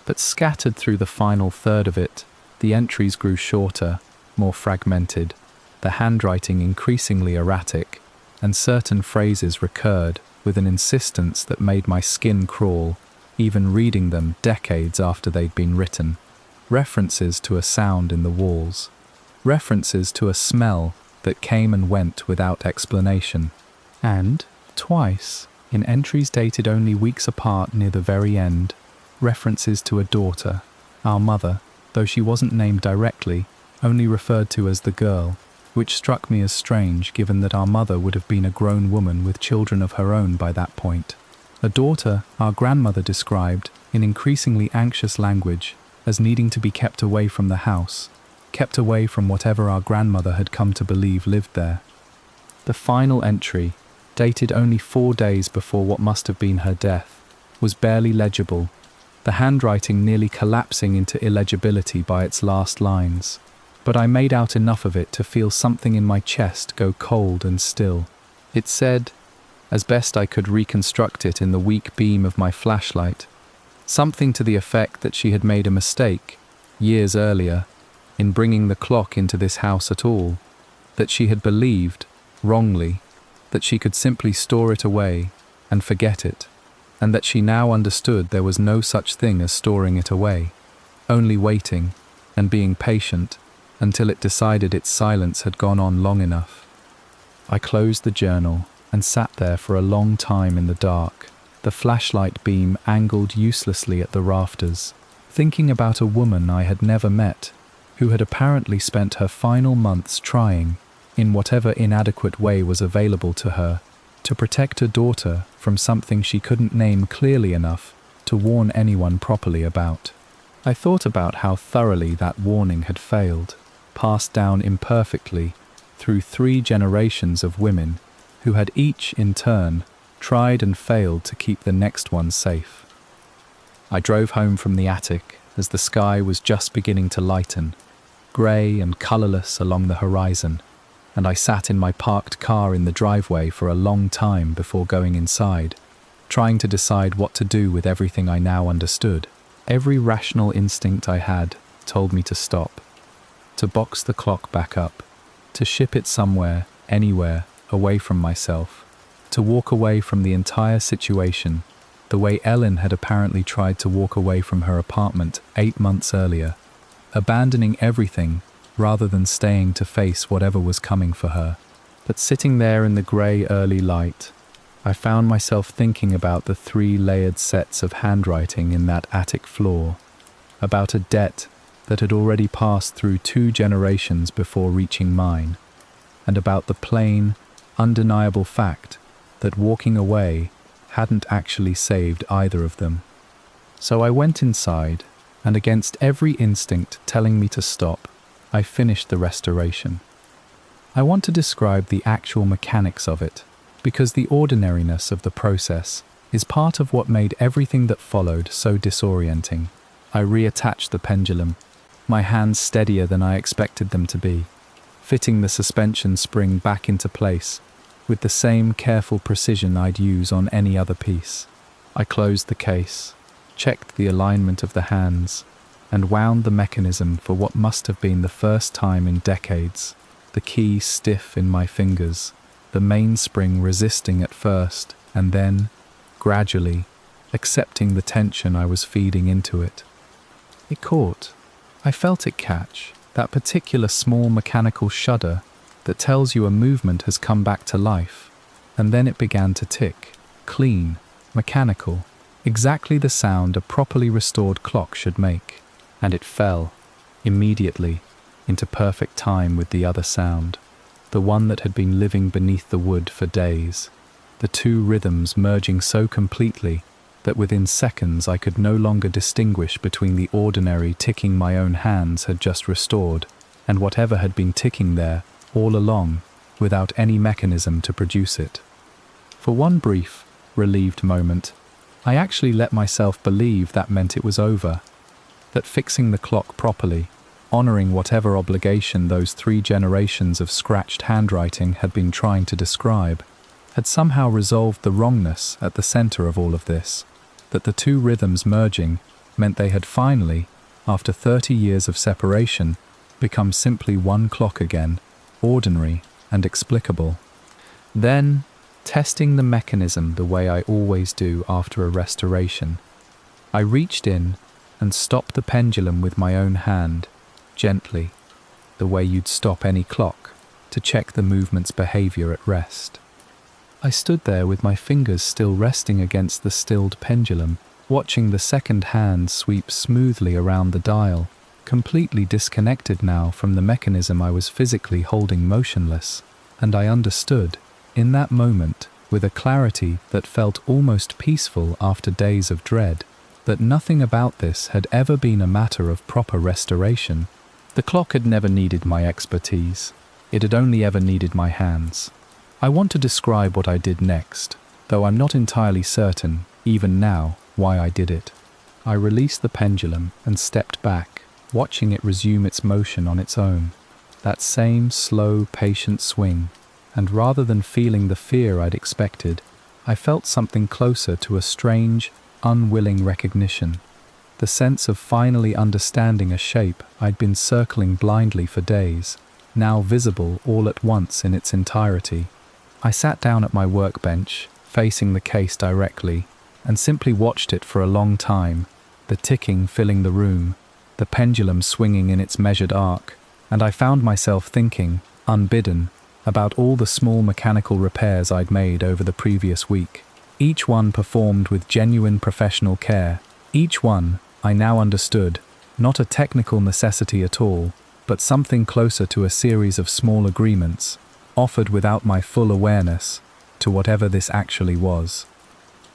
But scattered through the final third of it, the entries grew shorter, more fragmented, the handwriting increasingly erratic, and certain phrases recurred with an insistence that made my skin crawl, even reading them decades after they'd been written. References to a sound in the walls. References to a smell that came and went without explanation. And, twice, in entries dated only weeks apart near the very end, references to a daughter, our mother, though she wasn't named directly, only referred to as the girl, which struck me as strange given that our mother would have been a grown woman with children of her own by that point. A daughter our grandmother described, in increasingly anxious language, as needing to be kept away from the house, kept away from whatever our grandmother had come to believe lived there. The final entry, dated only 4 days before what must have been her death, was barely legible, the handwriting nearly collapsing into illegibility by its last lines. But I made out enough of it to feel something in my chest go cold and still. It said, as best I could reconstruct it in the weak beam of my flashlight, something to the effect that she had made a mistake, years earlier, in bringing the clock into this house at all, that she had believed, wrongly, that she could simply store it away and forget it, and that she now understood there was no such thing as storing it away, only waiting and being patient until it decided its silence had gone on long enough. I closed the journal and sat there for a long time in the dark, the flashlight beam angled uselessly at the rafters, thinking about a woman I had never met, who had apparently spent her final months trying, in whatever inadequate way was available to her, to protect her daughter from something she couldn't name clearly enough to warn anyone properly about. I thought about how thoroughly that warning had failed, passed down imperfectly through 3 generations of women who had each, in turn, tried and failed to keep the next one safe. I drove home from the attic as the sky was just beginning to lighten, grey and colourless along the horizon, and I sat in my parked car in the driveway for a long time before going inside, trying to decide what to do with everything I now understood. Every rational instinct I had told me to stop, to box the clock back up, to ship it somewhere, anywhere, away from myself, to walk away from the entire situation, the way Ellen had apparently tried to walk away from her apartment 8 months earlier, abandoning everything rather than staying to face whatever was coming for her. But sitting there in the grey early light, I found myself thinking about the 3 layered sets of handwriting in that attic floor, about a debt that had already passed through 2 generations before reaching mine, and about the plain, undeniable fact that walking away hadn't actually saved either of them. So I went inside, and against every instinct telling me to stop, I finished the restoration. I want to describe the actual mechanics of it, because the ordinariness of the process is part of what made everything that followed so disorienting. I reattached the pendulum, my hands steadier than I expected them to be, fitting the suspension spring back into place with the same careful precision I'd use on any other piece. I closed the case, checked the alignment of the hands, and wound the mechanism for what must have been the first time in decades, the key stiff in my fingers, the mainspring resisting at first, and then, gradually, accepting the tension I was feeding into it. It caught. I felt it catch, that particular small mechanical shudder that tells you a movement has come back to life, and then it began to tick, clean, mechanical, exactly the sound a properly restored clock should make, and it fell, immediately, into perfect time with the other sound, the one that had been living beneath the wood for days, the 2 rhythms merging so completely that within seconds I could no longer distinguish between the ordinary ticking my own hands had just restored and whatever had been ticking there all along without any mechanism to produce it. For one brief, relieved moment, I actually let myself believe that meant it was over, that fixing the clock properly, honoring whatever obligation those 3 generations of scratched handwriting had been trying to describe, had somehow resolved the wrongness at the center of all of this, that the 2 rhythms merging meant they had finally, after 30 years of separation, become simply one clock again, ordinary and explicable. Then, testing the mechanism the way I always do after a restoration, I reached in and stopped the pendulum with my own hand, gently, the way you'd stop any clock to check the movement's behavior at rest. I stood there with my fingers still resting against the stilled pendulum, watching the second hand sweep smoothly around the dial, completely disconnected now from the mechanism I was physically holding motionless, and I understood, in that moment, with a clarity that felt almost peaceful after days of dread, that nothing about this had ever been a matter of proper restoration. The clock had never needed my expertise. It had only ever needed my hands. I want to describe what I did next, though I'm not entirely certain, even now, why I did it. I released the pendulum and stepped back, watching it resume its motion on its own. That same slow, patient swing, and rather than feeling the fear I'd expected, I felt something closer to a strange, unwilling recognition. The sense of finally understanding a shape I'd been circling blindly for days, now visible all at once in its entirety. I sat down at my workbench, facing the case directly, and simply watched it for a long time, the ticking filling the room, the pendulum swinging in its measured arc, and I found myself thinking, unbidden, about all the small mechanical repairs I'd made over the previous week. Each one performed with genuine professional care. Each one, I now understood, not a technical necessity at all, but something closer to a series of small agreements, offered without my full awareness, to whatever this actually was.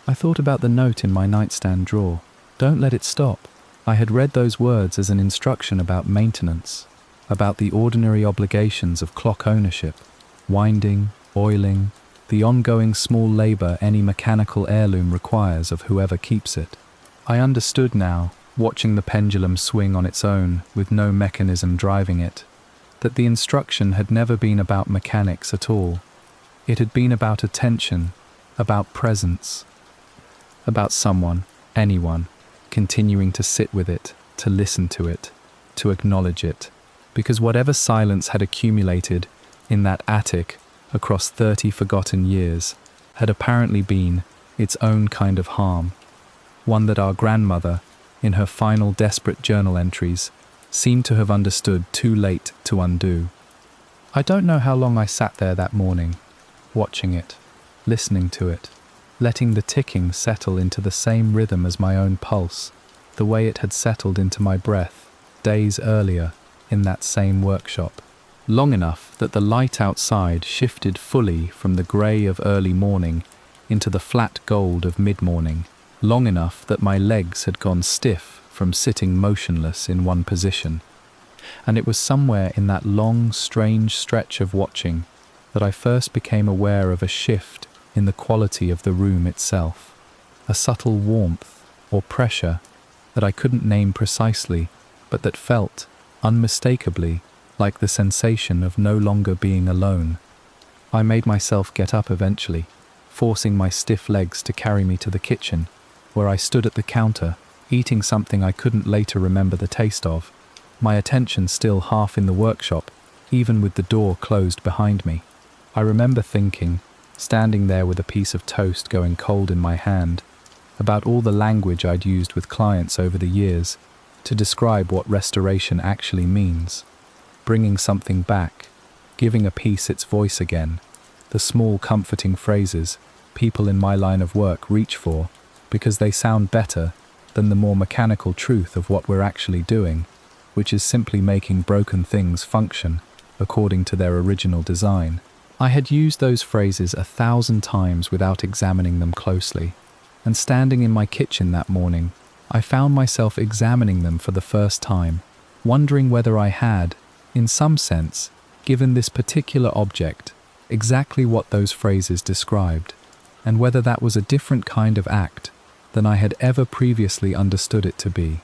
I thought about the note in my nightstand drawer. Don't let it stop. I had read those words as an instruction about maintenance, about the ordinary obligations of clock ownership, winding, oiling, the ongoing small labor any mechanical heirloom requires of whoever keeps it. I understood now, watching the pendulum swing on its own with no mechanism driving it, that the instruction had never been about mechanics at all. It had been about attention, about presence, about someone, anyone, continuing to sit with it, to listen to it, to acknowledge it, because whatever silence had accumulated in that attic across 30 forgotten years had apparently been its own kind of harm, one that our grandmother, in her final desperate journal entries, seemed to have understood too late to undo. I don't know how long I sat there that morning, watching it, listening to it, letting the ticking settle into the same rhythm as my own pulse, the way it had settled into my breath days earlier in that same workshop. Long enough that the light outside shifted fully from the grey of early morning into the flat gold of mid-morning, long enough that my legs had gone stiff from sitting motionless in one position. And it was somewhere in that long, strange stretch of watching that I first became aware of a shift in the quality of the room itself, a subtle warmth or pressure that I couldn't name precisely, but that felt, unmistakably, like the sensation of no longer being alone. I made myself get up eventually, forcing my stiff legs to carry me to the kitchen, where I stood at the counter, eating something I couldn't later remember the taste of, my attention still half in the workshop, even with the door closed behind me. I remember thinking, standing there with a piece of toast going cold in my hand, about all the language I'd used with clients over the years to describe what restoration actually means. Bringing something back, giving a piece its voice again, the small comforting phrases people in my line of work reach for because they sound better than the more mechanical truth of what we're actually doing, which is simply making broken things function according to their original design. I had used those phrases 1,000 times without examining them closely, and standing in my kitchen that morning, I found myself examining them for the first time, wondering whether I had, in some sense, given this particular object exactly what those phrases described, and whether that was a different kind of act than I had ever previously understood it to be.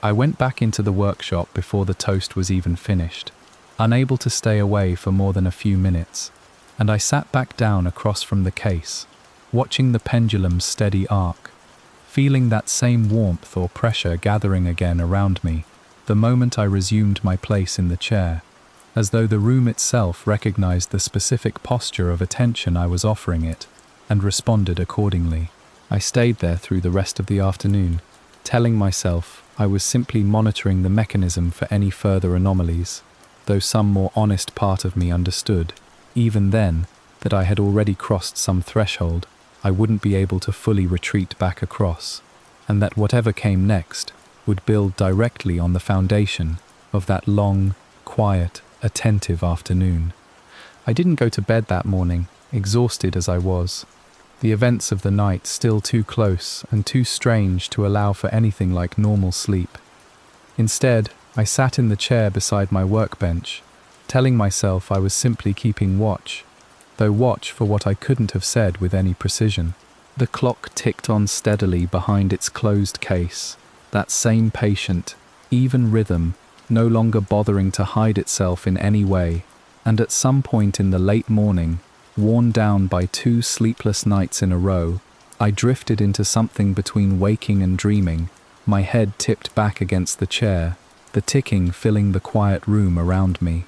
I went back into the workshop before the toast was even finished, unable to stay away for more than a few minutes, and I sat back down across from the case, watching the pendulum's steady arc, feeling that same warmth or pressure gathering again around me the moment I resumed my place in the chair, as though the room itself recognized the specific posture of attention I was offering it and responded accordingly. I stayed there through the rest of the afternoon, telling myself I was simply monitoring the mechanism for any further anomalies, though some more honest part of me understood, even then, that I had already crossed some threshold I wouldn't be able to fully retreat back across, and that whatever came next would build directly on the foundation of that long, quiet, attentive afternoon. I didn't go to bed that morning, exhausted as I was, the events of the night still too close and too strange to allow for anything like normal sleep. Instead, I sat in the chair beside my workbench, telling myself I was simply keeping watch, though watch for what I couldn't have said with any precision. The clock ticked on steadily behind its closed case, that same patient, even rhythm, no longer bothering to hide itself in any way, and at some point in the late morning, worn down by 2 sleepless nights in a row, I drifted into something between waking and dreaming, my head tipped back against the chair, the ticking filling the quiet room around me.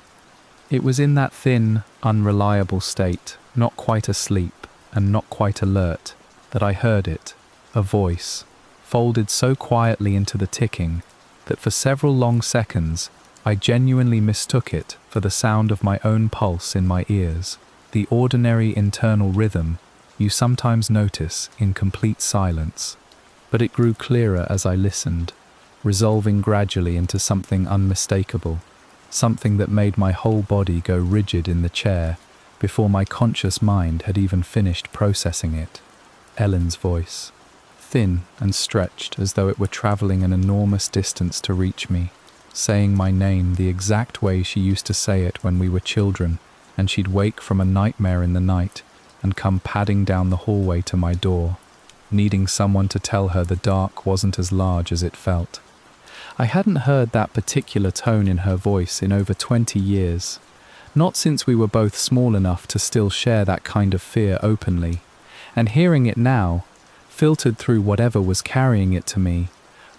It was in that thin, unreliable state, not quite asleep and not quite alert, that I heard it, a voice, folded so quietly into the ticking that for several long seconds I genuinely mistook it for the sound of my own pulse in my ears, the ordinary internal rhythm you sometimes notice in complete silence. But it grew clearer as I listened, resolving gradually into something unmistakable, something that made my whole body go rigid in the chair before my conscious mind had even finished processing it. Ellen's voice, thin and stretched as though it were travelling an enormous distance to reach me, saying my name the exact way she used to say it when we were children, and she'd wake from a nightmare in the night and come padding down the hallway to my door, needing someone to tell her the dark wasn't as large as it felt. I hadn't heard that particular tone in her voice in over 20 years, not since we were both small enough to still share that kind of fear openly, and hearing it now, filtered through whatever was carrying it to me,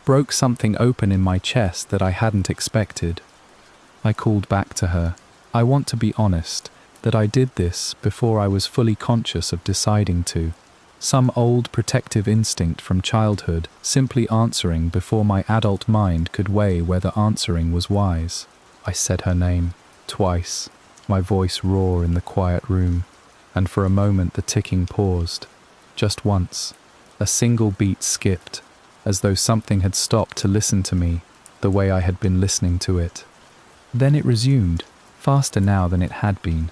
broke something open in my chest that I hadn't expected. I called back to her. I want to be honest, that I did this before I was fully conscious of deciding to. Some old protective instinct from childhood simply answering before my adult mind could weigh whether answering was wise. I said her name, twice, my voice raw in the quiet room, and for a moment the ticking paused. Just once, a single beat skipped, as though something had stopped to listen to me the way I had been listening to it. Then it resumed, faster now than it had been.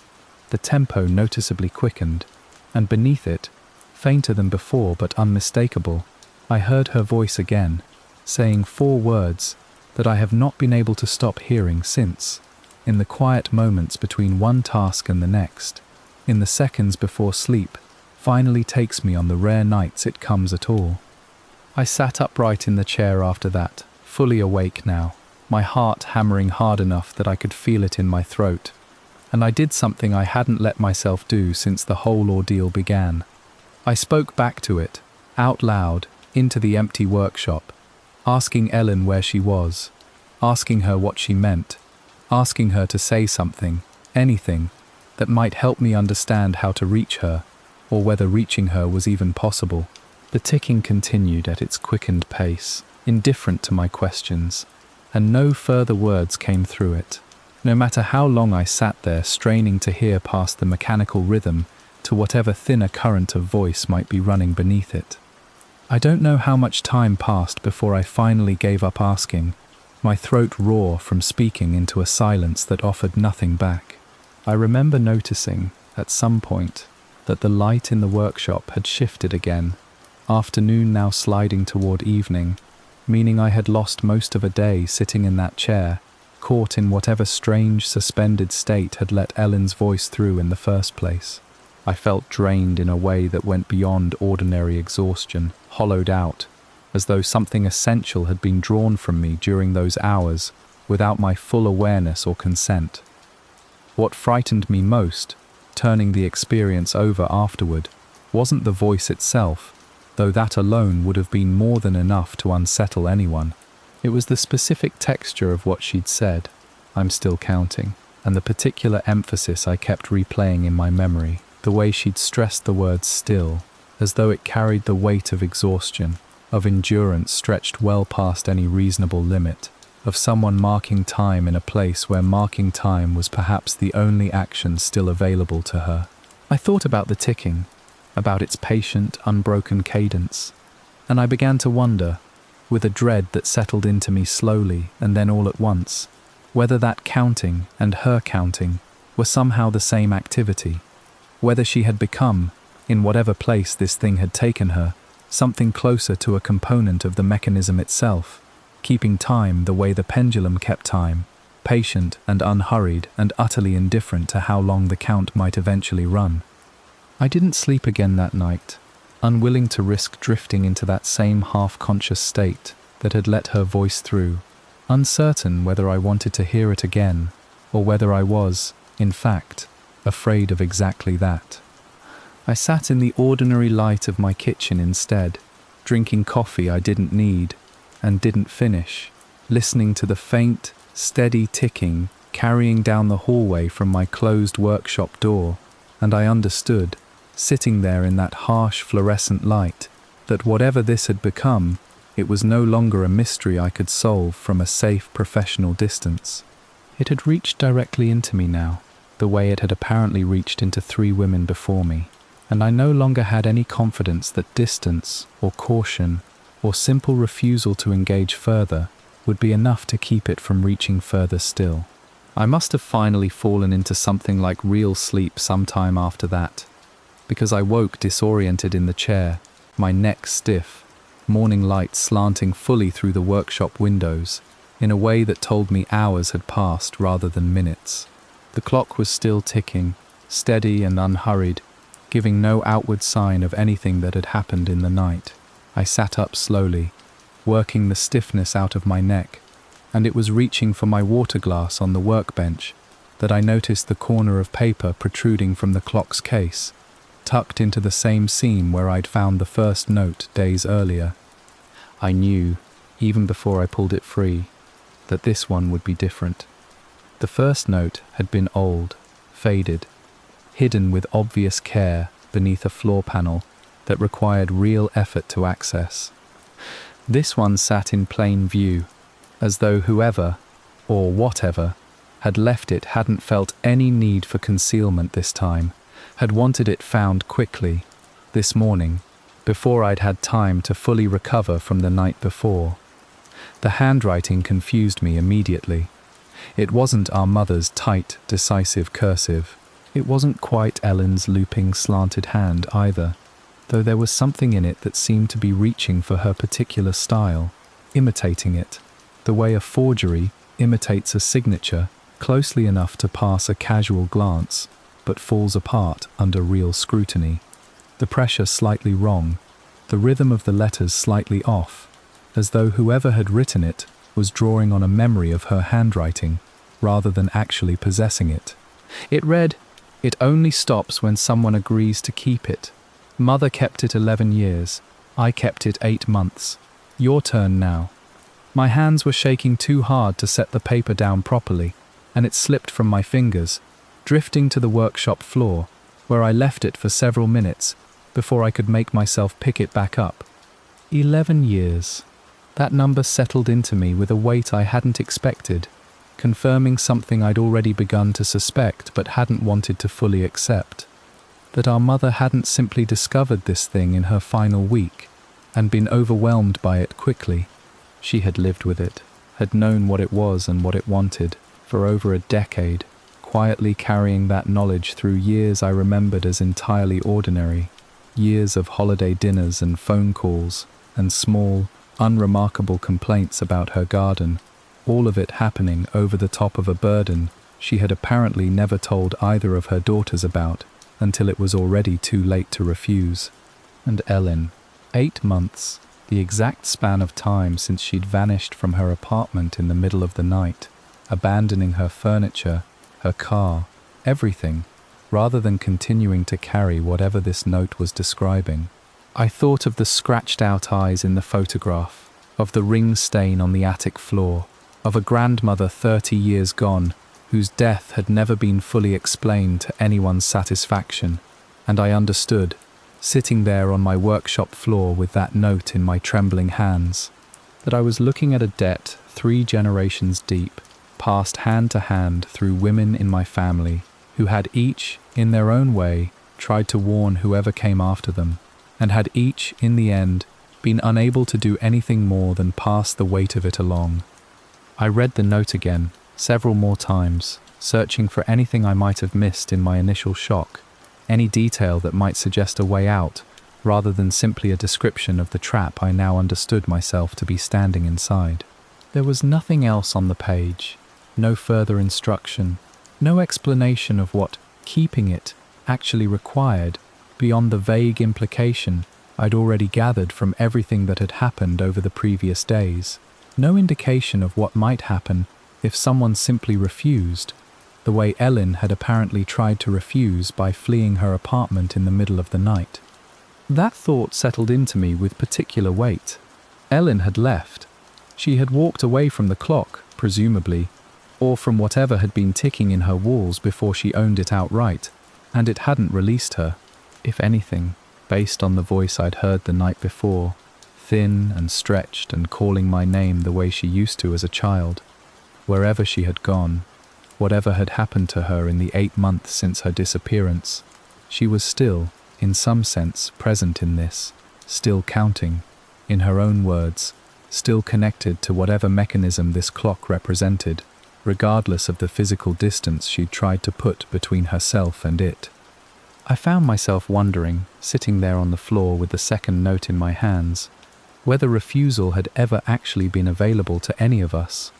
The tempo noticeably quickened, and beneath it, fainter than before but unmistakable, I heard her voice again, saying 4 words that I have not been able to stop hearing since, in the quiet moments between one task and the next, in the seconds before sleep finally takes me on the rare nights it comes at all. I sat upright in the chair after that, fully awake now, my heart hammering hard enough that I could feel it in my throat, and I did something I hadn't let myself do since the whole ordeal began. I spoke back to it, out loud, into the empty workshop, asking Ellen where she was, asking her what she meant, asking her to say something, anything, that might help me understand how to reach her, or whether reaching her was even possible. The ticking continued at its quickened pace, indifferent to my questions, and no further words came through it, no matter how long I sat there straining to hear past the mechanical rhythm to whatever thinner current of voice might be running beneath it. I don't know how much time passed before I finally gave up asking, my throat raw from speaking into a silence that offered nothing back. I remember noticing, at some point, that the light in the workshop had shifted again, Afternoon now sliding toward evening, meaning I had lost most of a day sitting in that chair, caught in whatever strange suspended state had let Ellen's voice through in the first place. I felt drained in a way that went beyond ordinary exhaustion, hollowed out, as though something essential had been drawn from me during those hours without my full awareness or consent. What frightened me most, turning the experience over afterward, wasn't the voice itself, though that alone would have been more than enough to unsettle anyone. It was the specific texture of what she'd said, "I'm still counting," and the particular emphasis I kept replaying in my memory, the way she'd stressed the word still, as though it carried the weight of exhaustion, of endurance stretched well past any reasonable limit, of someone marking time in a place where marking time was perhaps the only action still available to her. I thought about the ticking, about its patient, unbroken cadence, and I began to wonder, with a dread that settled into me slowly and then all at once, whether that counting and her counting were somehow the same activity, whether she had become, in whatever place this thing had taken her, something closer to a component of the mechanism itself, keeping time the way the pendulum kept time, patient and unhurried and utterly indifferent to how long the count might eventually run. I didn't sleep again that night, unwilling to risk drifting into that same half-conscious state that had let her voice through, uncertain whether I wanted to hear it again, or whether I was, in fact, afraid of exactly that. I sat in the ordinary light of my kitchen instead, drinking coffee I didn't need and didn't finish, listening to the faint, steady ticking carrying down the hallway from my closed workshop door, and I understood, sitting there in that harsh fluorescent light, that whatever this had become, it was no longer a mystery I could solve from a safe professional distance. It had reached directly into me now, the way it had apparently reached into 3 women before me, and I no longer had any confidence that distance, or caution, or simple refusal to engage further would be enough to keep it from reaching further still. I must have finally fallen into something like real sleep sometime after that, because I woke disoriented in the chair, my neck stiff, morning light slanting fully through the workshop windows, in a way that told me hours had passed rather than minutes. The clock was still ticking, steady and unhurried, giving no outward sign of anything that had happened in the night. I sat up slowly, working the stiffness out of my neck, and it was reaching for my water glass on the workbench that I noticed the corner of paper protruding from the clock's case, tucked into the same seam where I'd found the first note days earlier. I knew, even before I pulled it free, that this one would be different. The first note had been old, faded, hidden with obvious care beneath a floor panel that required real effort to access. This one sat in plain view, as though whoever, or whatever, had left it hadn't felt any need for concealment this time, had wanted it found quickly, this morning, before I'd had time to fully recover from the night before. The handwriting confused me immediately. It wasn't our mother's tight, decisive cursive. It wasn't quite Ellen's looping, slanted hand either, though there was something in it that seemed to be reaching for her particular style, imitating it, the way a forgery imitates a signature closely enough to pass a casual glance, but falls apart under real scrutiny. The pressure slightly wrong, the rhythm of the letters slightly off, as though whoever had written it was drawing on a memory of her handwriting, rather than actually possessing it. It read, "It only stops when someone agrees to keep it. Mother kept it 11 years. I kept it 8 months. Your turn now." My hands were shaking too hard to set the paper down properly, and it slipped from my fingers, drifting to the workshop floor, where I left it for several minutes before I could make myself pick it back up. 11 years. That number settled into me with a weight I hadn't expected, confirming something I'd already begun to suspect but hadn't wanted to fully accept. That our mother hadn't simply discovered this thing in her final week and been overwhelmed by it quickly. She had lived with it, had known what it was and what it wanted, for over a decade, quietly carrying that knowledge through years I remembered as entirely ordinary. years of holiday dinners and phone calls, and small, unremarkable complaints about her garden, all of it happening over the top of a burden she had apparently never told either of her daughters about until it was already too late to refuse. And Ellen, 8 months, the exact span of time since she'd vanished from her apartment in the middle of the night, abandoning her furniture, her car, everything, rather than continuing to carry whatever this note was describing. I thought of the scratched-out eyes in the photograph, of the ring stain on the attic floor, of a grandmother 30 years gone, whose death had never been fully explained to anyone's satisfaction, and I understood, sitting there on my workshop floor with that note in my trembling hands, that I was looking at a debt 3 generations deep, passed hand to hand through women in my family, who had each, in their own way, tried to warn whoever came after them, and had each, in the end, been unable to do anything more than pass the weight of it along. I read the note again, several more times, searching for anything I might have missed in my initial shock, any detail that might suggest a way out, rather than simply a description of the trap I now understood myself to be standing inside. There was nothing else on the page, no further instruction, no explanation of what keeping it actually required, beyond the vague implication I'd already gathered from everything that had happened over the previous days. No indication of what might happen if someone simply refused, the way Ellen had apparently tried to refuse by fleeing her apartment in the middle of the night. That thought settled into me with particular weight. Ellen had left. She had walked away from the clock, presumably, or from whatever had been ticking in her walls before she owned it outright, and it hadn't released her. If anything, based on the voice I'd heard the night before, thin and stretched and calling my name the way she used to as a child. Wherever she had gone, whatever had happened to her in the 8 months since her disappearance, she was still, in some sense, present in this, still counting, in her own words, still connected to whatever mechanism this clock represented, regardless of the physical distance she'd tried to put between herself and it. I found myself wondering, sitting there on the floor with the second note in my hands, whether refusal had ever actually been available to any of us,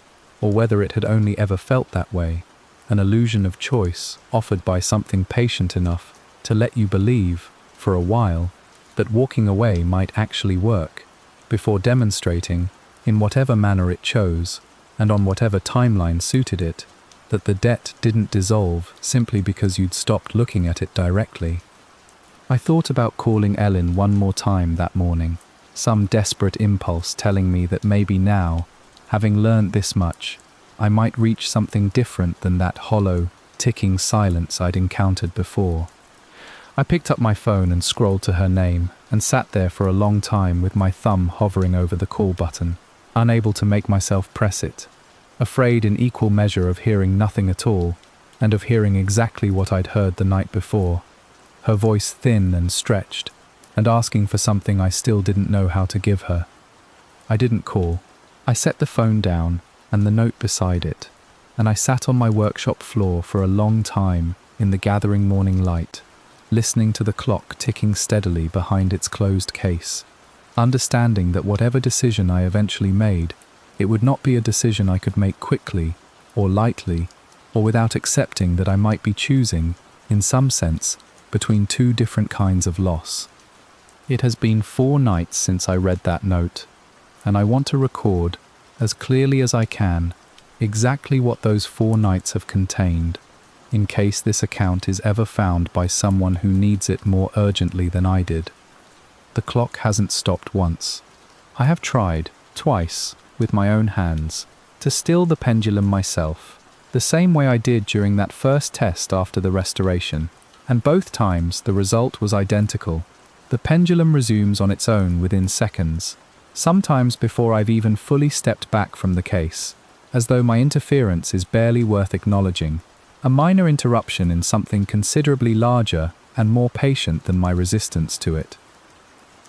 or whether it had only ever felt that way, an illusion of choice offered by something patient enough to let you believe, for a while, that walking away might actually work, before demonstrating, in whatever manner it chose, and on whatever timeline suited it, that the debt didn't dissolve simply because you'd stopped looking at it directly. I thought about calling Ellen one more time that morning, some desperate impulse telling me that maybe now, having learned this much, I might reach something different than that hollow, ticking silence I'd encountered before. I picked up my phone and scrolled to her name, and sat there for a long time with my thumb hovering over the call button, unable to make myself press it, afraid in equal measure of hearing nothing at all, and of hearing exactly what I'd heard the night before, her voice thin and stretched, and asking for something I still didn't know how to give her. I didn't call. I set the phone down and the note beside it, and I sat on my workshop floor for a long time in the gathering morning light, listening to the clock ticking steadily behind its closed case, understanding that whatever decision I eventually made, it would not be a decision I could make quickly or lightly, or without accepting that I might be choosing, in some sense, between 2 different kinds of loss. It has been 4 nights since I read that note, and I want to record, as clearly as I can, exactly what those 4 nights have contained, in case this account is ever found by someone who needs it more urgently than I did. The clock hasn't stopped once. I have tried, twice, with my own hands, to still the pendulum myself, the same way I did during that first test after the restoration, and both times the result was identical. The pendulum resumes on its own within seconds, sometimes before I've even fully stepped back from the case, as though my interference is barely worth acknowledging, a minor interruption in something considerably larger and more patient than my resistance to it.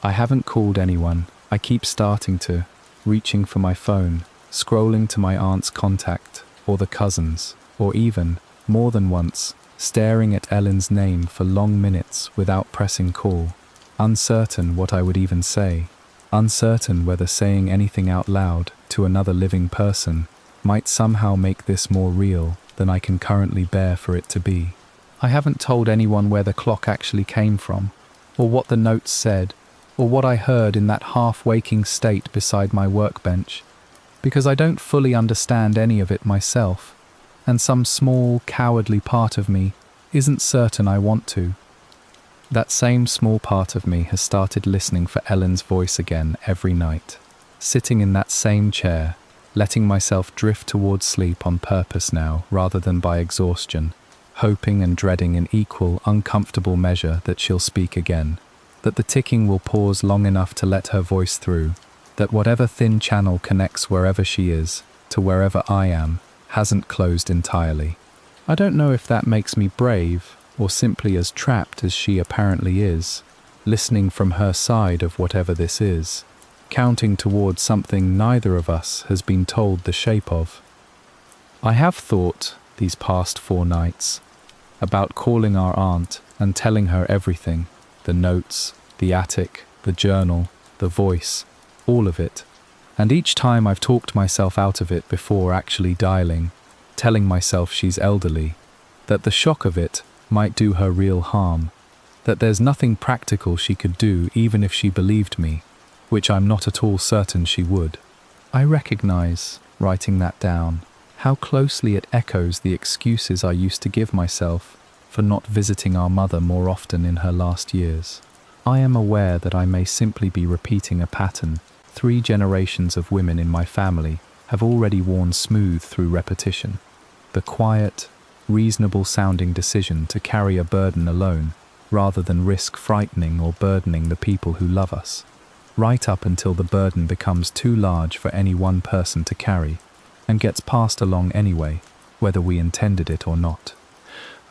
I haven't called anyone. I keep starting to, reaching for my phone, scrolling to my aunt's contact, or the cousins, or even, more than once, staring at Ellen's name for long minutes without pressing call. uncertain what I would even say, uncertain whether saying anything out loud to another living person might somehow make this more real than I can currently bear for it to be. I haven't told anyone where the clock actually came from, or what the notes said, or what I heard in that half-waking state beside my workbench, because I don't fully understand any of it myself, and some small, cowardly part of me isn't certain I want to. That same small part of me has started listening for Ellen's voice again every night, sitting in that same chair, letting myself drift towards sleep on purpose now rather than by exhaustion, hoping and dreading in equal, uncomfortable measure that she'll speak again, that the ticking will pause long enough to let her voice through, that whatever thin channel connects wherever she is to wherever I am hasn't closed entirely. I don't know if that makes me brave or simply as trapped as she apparently is, listening from her side of whatever this is, counting towards something neither of us has been told the shape of. I have thought, these past 4 nights, about calling our aunt and telling her everything, the notes, the attic, the journal, the voice, all of it. And each time I've talked myself out of it before actually dialing, telling myself she's elderly, that the shock of it might do her real harm, that there's nothing practical she could do even if she believed me, which I'm not at all certain she would. I recognize, writing that down, how closely it echoes the excuses I used to give myself for not visiting our mother more often in her last years. I am aware that I may simply be repeating a pattern 3 generations of women in my family have already worn smooth through repetition. The quiet, reasonable-sounding decision to carry a burden alone, rather than risk frightening or burdening the people who love us, right up until the burden becomes too large for any one person to carry, and gets passed along anyway, whether we intended it or not.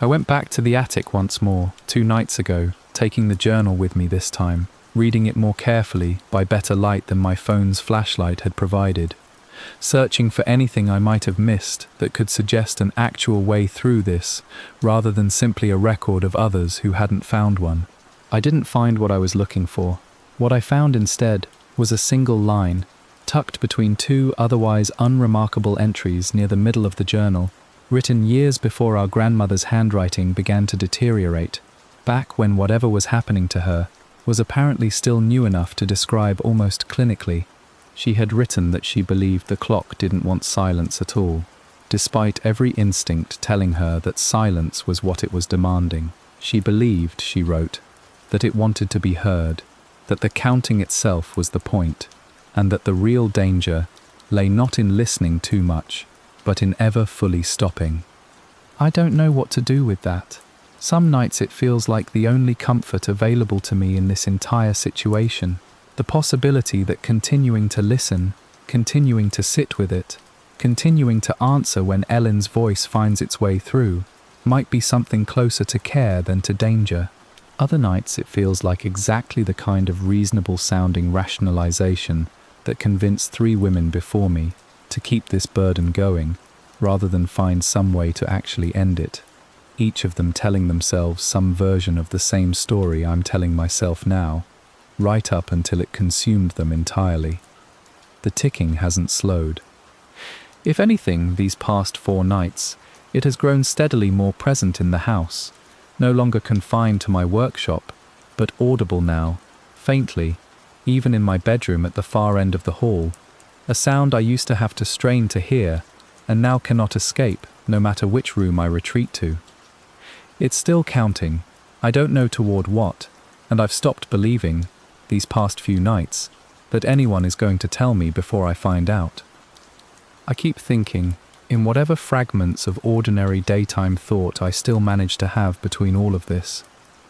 I went back to the attic once more, 2 nights ago, taking the journal with me this time, reading it more carefully by better light than my phone's flashlight had provided, searching for anything I might have missed that could suggest an actual way through this, rather than simply a record of others who hadn't found one. I didn't find what I was looking for. What I found instead was a single line, tucked between 2 otherwise unremarkable entries near the middle of the journal, written years before our grandmother's handwriting began to deteriorate, back when whatever was happening to her was apparently still new enough to describe almost clinically. She had written that she believed the clock didn't want silence at all, despite every instinct telling her that silence was what it was demanding. She believed, she wrote, that it wanted to be heard, that the counting itself was the point, and that the real danger lay not in listening too much, but in ever fully stopping. I don't know what to do with that. Some nights it feels like the only comfort available to me in this entire situation. The possibility that continuing to listen, continuing to sit with it, continuing to answer when Ellen's voice finds its way through, might be something closer to care than to danger. Other nights it feels like exactly the kind of reasonable-sounding rationalization that convinced 3 women before me to keep this burden going, rather than find some way to actually end it, each of them telling themselves some version of the same story I'm telling myself now, right up until it consumed them entirely. The ticking hasn't slowed. If anything, these past 4 nights, it has grown steadily more present in the house, no longer confined to my workshop, but audible now, faintly, even in my bedroom at the far end of the hall, a sound I used to have to strain to hear, and now cannot escape, no matter which room I retreat to. It's still counting, I don't know toward what, and I've stopped believing, these past few nights, that anyone is going to tell me before I find out. I keep thinking, in whatever fragments of ordinary daytime thought I still manage to have between all of this,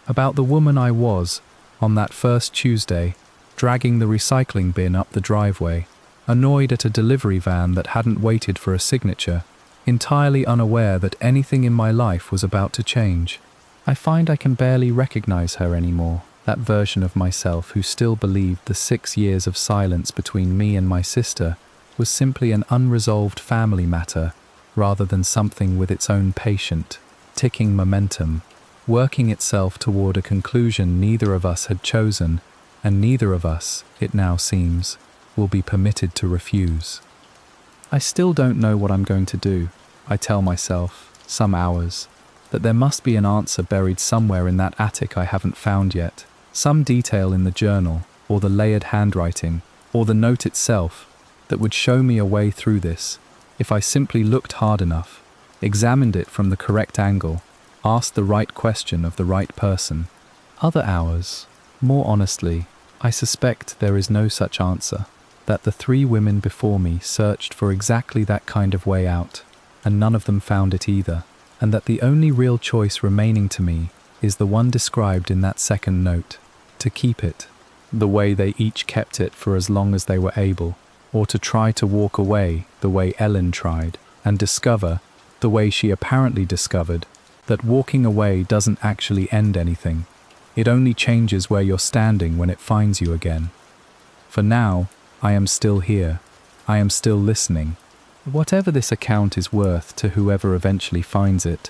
about the woman I was, on that first Tuesday, dragging the recycling bin up the driveway, annoyed at a delivery van that hadn't waited for a signature, entirely unaware that anything in my life was about to change. I find I can barely recognize her anymore, that version of myself who still believed the 6 years of silence between me and my sister was simply an unresolved family matter, rather than something with its own patient, ticking momentum, working itself toward a conclusion neither of us had chosen, and neither of us, it now seems, will be permitted to refuse. I still don't know what I'm going to do. I tell myself, some hours, that there must be an answer buried somewhere in that attic I haven't found yet, some detail in the journal, or the layered handwriting, or the note itself, that would show me a way through this, if I simply looked hard enough, examined it from the correct angle, asked the right question of the right person. Other hours, more honestly, I suspect there is no such answer, that the three women before me searched for exactly that kind of way out, and none of them found it either, and that the only real choice remaining to me is the one described in that second note, to keep it, the way they each kept it for as long as they were able, or to try to walk away the way Ellen tried, and discover, the way she apparently discovered, that walking away doesn't actually end anything. It only changes where you're standing when it finds you again. For now, I am still here. I am still listening. Whatever this account is worth to whoever eventually finds it,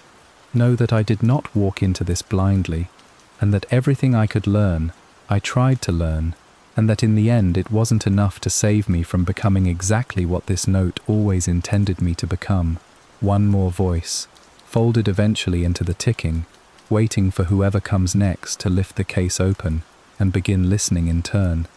know that I did not walk into this blindly, and that everything I could learn, I tried to learn, and that in the end it wasn't enough to save me from becoming exactly what this note always intended me to become. One more voice, folded eventually into the ticking, waiting for whoever comes next to lift the case open and begin listening in turn.